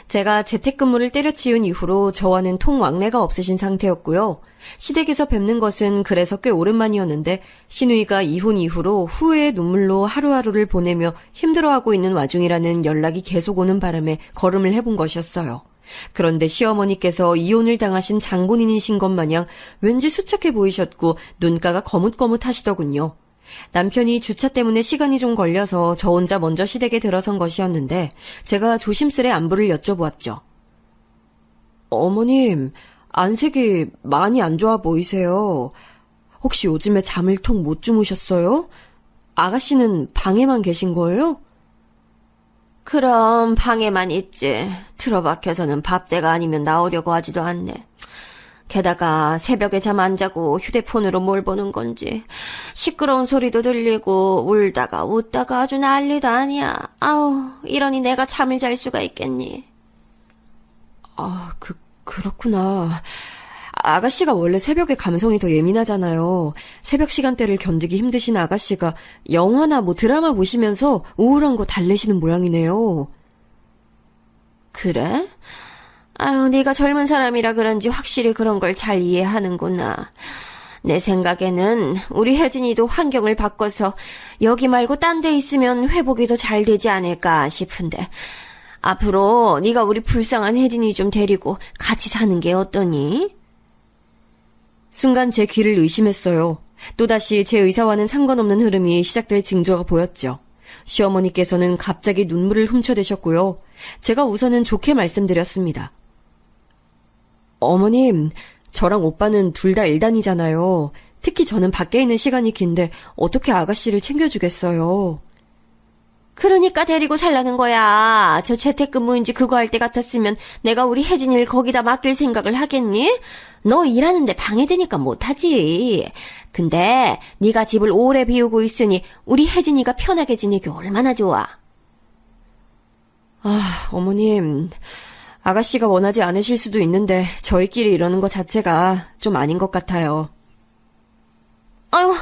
제가 재택근무를 때려치운 이후로 저와는 통왕래가 없으신 상태였고요. 시댁에서 뵙는 것은 그래서 꽤 오랜만이었는데 시누이가 이혼 이후로 후회의 눈물로 하루하루를 보내며 힘들어하고 있는 와중이라는 연락이 계속 오는 바람에 걸음을 해본 것이었어요. 그런데 시어머니께서 이혼을 당하신 장본인이신 것 마냥 왠지 수척해 보이셨고 눈가가 거뭇거뭇하시더군요. 남편이 주차 때문에 시간이 좀 걸려서 저 혼자 먼저 시댁에 들어선 것이었는데 제가 조심스레 안부를 여쭤보았죠. 어머님, 안색이 많이 안 좋아 보이세요. 혹시 요즘에 잠을 통 못 주무셨어요? 아가씨는 방에만 계신 거예요? 그럼 방에만 있지. 틀어박혀서는 밥때가 아니면 나오려고 하지도 않네. 게다가 새벽에 잠 안 자고 휴대폰으로 뭘 보는 건지 시끄러운 소리도 들리고 울다가 웃다가 아주 난리도 아니야. 아우, 이러니 내가 잠을 잘 수가 있겠니? 그렇구나. 아가씨가 원래 새벽에 감성이 더 예민하잖아요. 새벽 시간대를 견디기 힘드신 아가씨가 영화나 드라마 보시면서 우울한 거 달래시는 모양이네요. 그래? 아유, 네가 젊은 사람이라 그런지 확실히 그런 걸 잘 이해하는구나. 내 생각에는 우리 혜진이도 환경을 바꿔서 여기 말고 딴 데 있으면 회복이 더 잘 되지 않을까 싶은데 앞으로 네가 우리 불쌍한 혜진이 좀 데리고 같이 사는 게 어떠니? 순간 제 귀를 의심했어요. 또다시 제 의사와는 상관없는 흐름이 시작될 징조가 보였죠. 시어머니께서는 갑자기 눈물을 훔쳐대셨고요. 제가 우선은 좋게 말씀드렸습니다. 어머님, 저랑 오빠는 둘 다 일단이잖아요. 특히 저는 밖에 있는 시간이 긴데 어떻게 아가씨를 챙겨주겠어요. 그러니까 데리고 살라는 거야. 저 재택근무인지 그거 할 때 같았으면 내가 우리 혜진이를 거기다 맡길 생각을 하겠니? 너 일하는데 방해되니까 못하지. 근데 네가 집을 오래 비우고 있으니 우리 혜진이가 편하게 지내기 얼마나 좋아. 어머님, 아가씨가 원하지 않으실 수도 있는데 저희끼리 이러는 것 자체가 좀 아닌 것 같아요. 아유,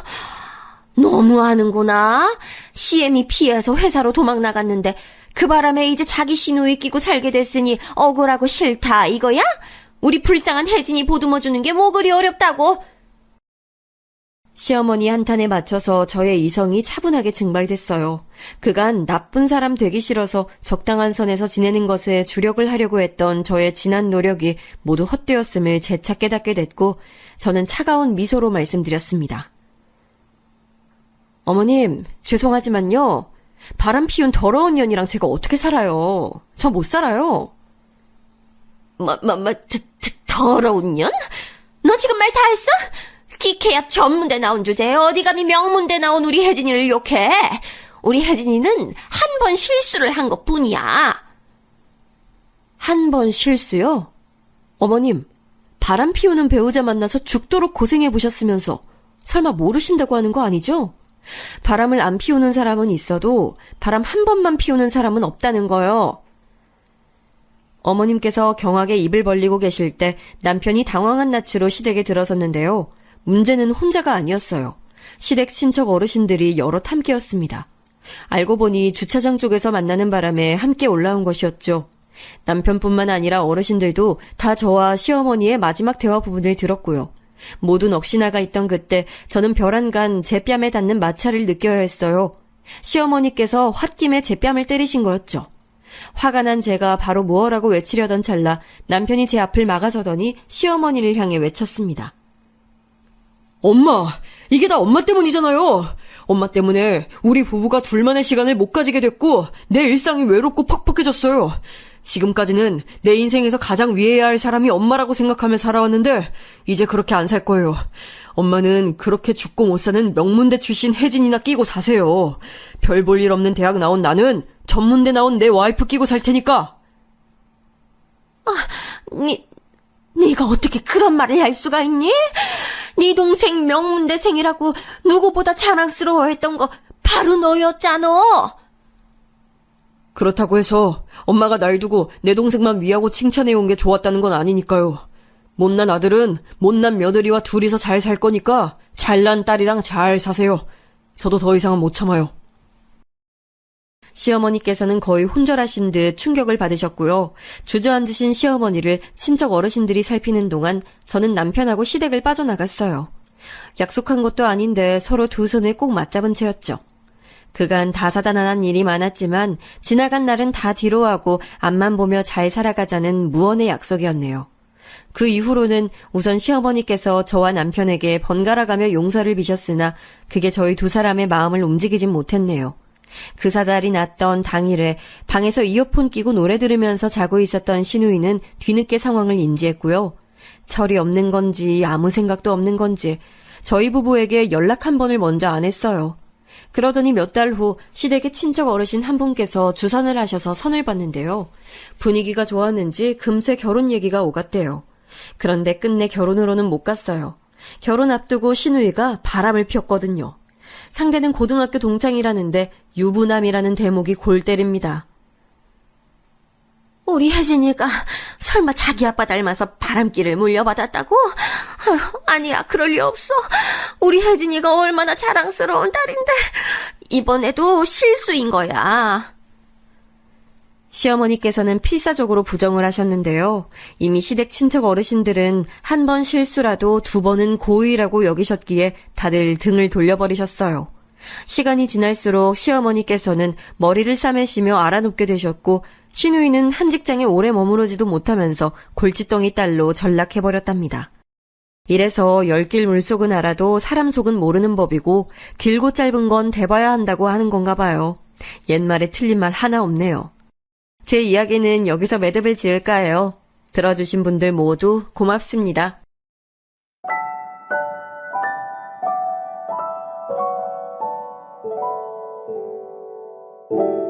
너무하는구나. CM이 피해서 회사로 도망 나갔는데 그 바람에 이제 자기 시누이 끼고 살게 됐으니 억울하고 싫다 이거야? 우리 불쌍한 혜진이 보듬어주는 게 뭐 그리 어렵다고? 시어머니 한탄에 맞춰서 저의 이성이 차분하게 증발됐어요. 그간 나쁜 사람 되기 싫어서 적당한 선에서 지내는 것에 주력을 하려고 했던 저의 지난 노력이 모두 헛되었음을 재차 깨닫게 됐고 저는 차가운 미소로 말씀드렸습니다. 어머님, 죄송하지만요. 바람 피운 더러운 년이랑 제가 어떻게 살아요? 저 못 살아요. 더러운 년? 너 지금 말 다 했어? 끼케야 전문대 나온 주제에 어디 감히 명문대 나온 우리 혜진이를 욕해? 우리 혜진이는 한 번 실수를 한 것뿐이야. 한 번 실수요? 어머님, 바람 피우는 배우자 만나서 죽도록 고생해 보셨으면서 설마 모르신다고 하는 거 아니죠? 바람을 안 피우는 사람은 있어도 바람 한 번만 피우는 사람은 없다는 거요. 어머님께서 경악에 입을 벌리고 계실 때 남편이 당황한 낯으로 시댁에 들어섰는데요. 문제는 혼자가 아니었어요. 시댁 친척 어르신들이 여럿 함께였습니다. 알고 보니 주차장 쪽에서 만나는 바람에 함께 올라온 것이었죠. 남편뿐만 아니라 어르신들도 다 저와 시어머니의 마지막 대화 부분을 들었고요. 모두 넋이나가 있던 그때 저는 벼란간 제 뺨에 닿는 마찰을 느껴야 했어요. 시어머니께서 홧김에 제 뺨을 때리신 거였죠. 화가 난 제가 바로 무엇라고 외치려던 찰나 남편이 제 앞을 막아서더니 시어머니를 향해 외쳤습니다. 엄마, 이게 다 엄마 때문이잖아요. 엄마 때문에 우리 부부가 둘만의 시간을 못 가지게 됐고 내 일상이 외롭고 퍽퍽해졌어요. 지금까지는 내 인생에서 가장 위해야 할 사람이 엄마라고 생각하며 살아왔는데 이제 그렇게 안 살 거예요. 엄마는 그렇게 죽고 못 사는 명문대 출신 혜진이나 끼고 사세요. 별 볼 일 없는 대학 나온 나는 전문대 나온 내 와이프 끼고 살 테니까. 네가 어떻게 그런 말을 할 수가 있니? 네 동생 명문대생이라고 누구보다 자랑스러워했던 거 바로 너였잖아. 그렇다고 해서 엄마가 날 두고 내 동생만 위하고 칭찬해온 게 좋았다는 건 아니니까요. 못난 아들은 못난 며느리와 둘이서 잘 살 거니까 잘난 딸이랑 잘 사세요. 저도 더 이상은 못 참아요. 시어머니께서는 거의 혼절하신 듯 충격을 받으셨고요. 주저앉으신 시어머니를 친척 어르신들이 살피는 동안 저는 남편하고 시댁을 빠져나갔어요. 약속한 것도 아닌데 서로 두 손을 꼭 맞잡은 채였죠. 그간 다사다난한 일이 많았지만 지나간 날은 다 뒤로하고 앞만 보며 잘 살아가자는 무언의 약속이었네요. 그 이후로는 우선 시어머니께서 저와 남편에게 번갈아가며 용서를 비셨으나 그게 저희 두 사람의 마음을 움직이진 못했네요. 그 사달이 났던 당일에 방에서 이어폰 끼고 노래 들으면서 자고 있었던 시누이는 뒤늦게 상황을 인지했고요. 철이 없는 건지 아무 생각도 없는 건지 저희 부부에게 연락 한 번을 먼저 안 했어요. 그러더니 몇 달 후 시댁의 친척 어르신 한 분께서 주선을 하셔서 선을 봤는데요. 분위기가 좋았는지 금세 결혼 얘기가 오갔대요. 그런데 끝내 결혼으로는 못 갔어요. 결혼 앞두고 시누이가 바람을 피웠거든요. 상대는 고등학교 동창이라는데 유부남이라는 대목이 골 때립니다. 우리 혜진이가 설마 자기 아빠 닮아서 바람기를 물려받았다고? 아니야, 그럴 리 없어. 우리 혜진이가 얼마나 자랑스러운 딸인데 이번에도 실수인 거야. 시어머니께서는 필사적으로 부정을 하셨는데요. 이미 시댁 친척 어르신들은 한 번 실수라도 두 번은 고의라고 여기셨기에 다들 등을 돌려버리셨어요. 시간이 지날수록 시어머니께서는 머리를 싸매시며 알아눕게 되셨고 시누이는 한 직장에 오래 머무르지도 못하면서 골칫덩이 딸로 전락해버렸답니다. 이래서 열길 물속은 알아도 사람 속은 모르는 법이고 길고 짧은 건 대봐야 한다고 하는 건가 봐요. 옛말에 틀린 말 하나 없네요. 제 이야기는 여기서 매듭을 지을까 해요. 들어주신 분들 모두 고맙습니다. you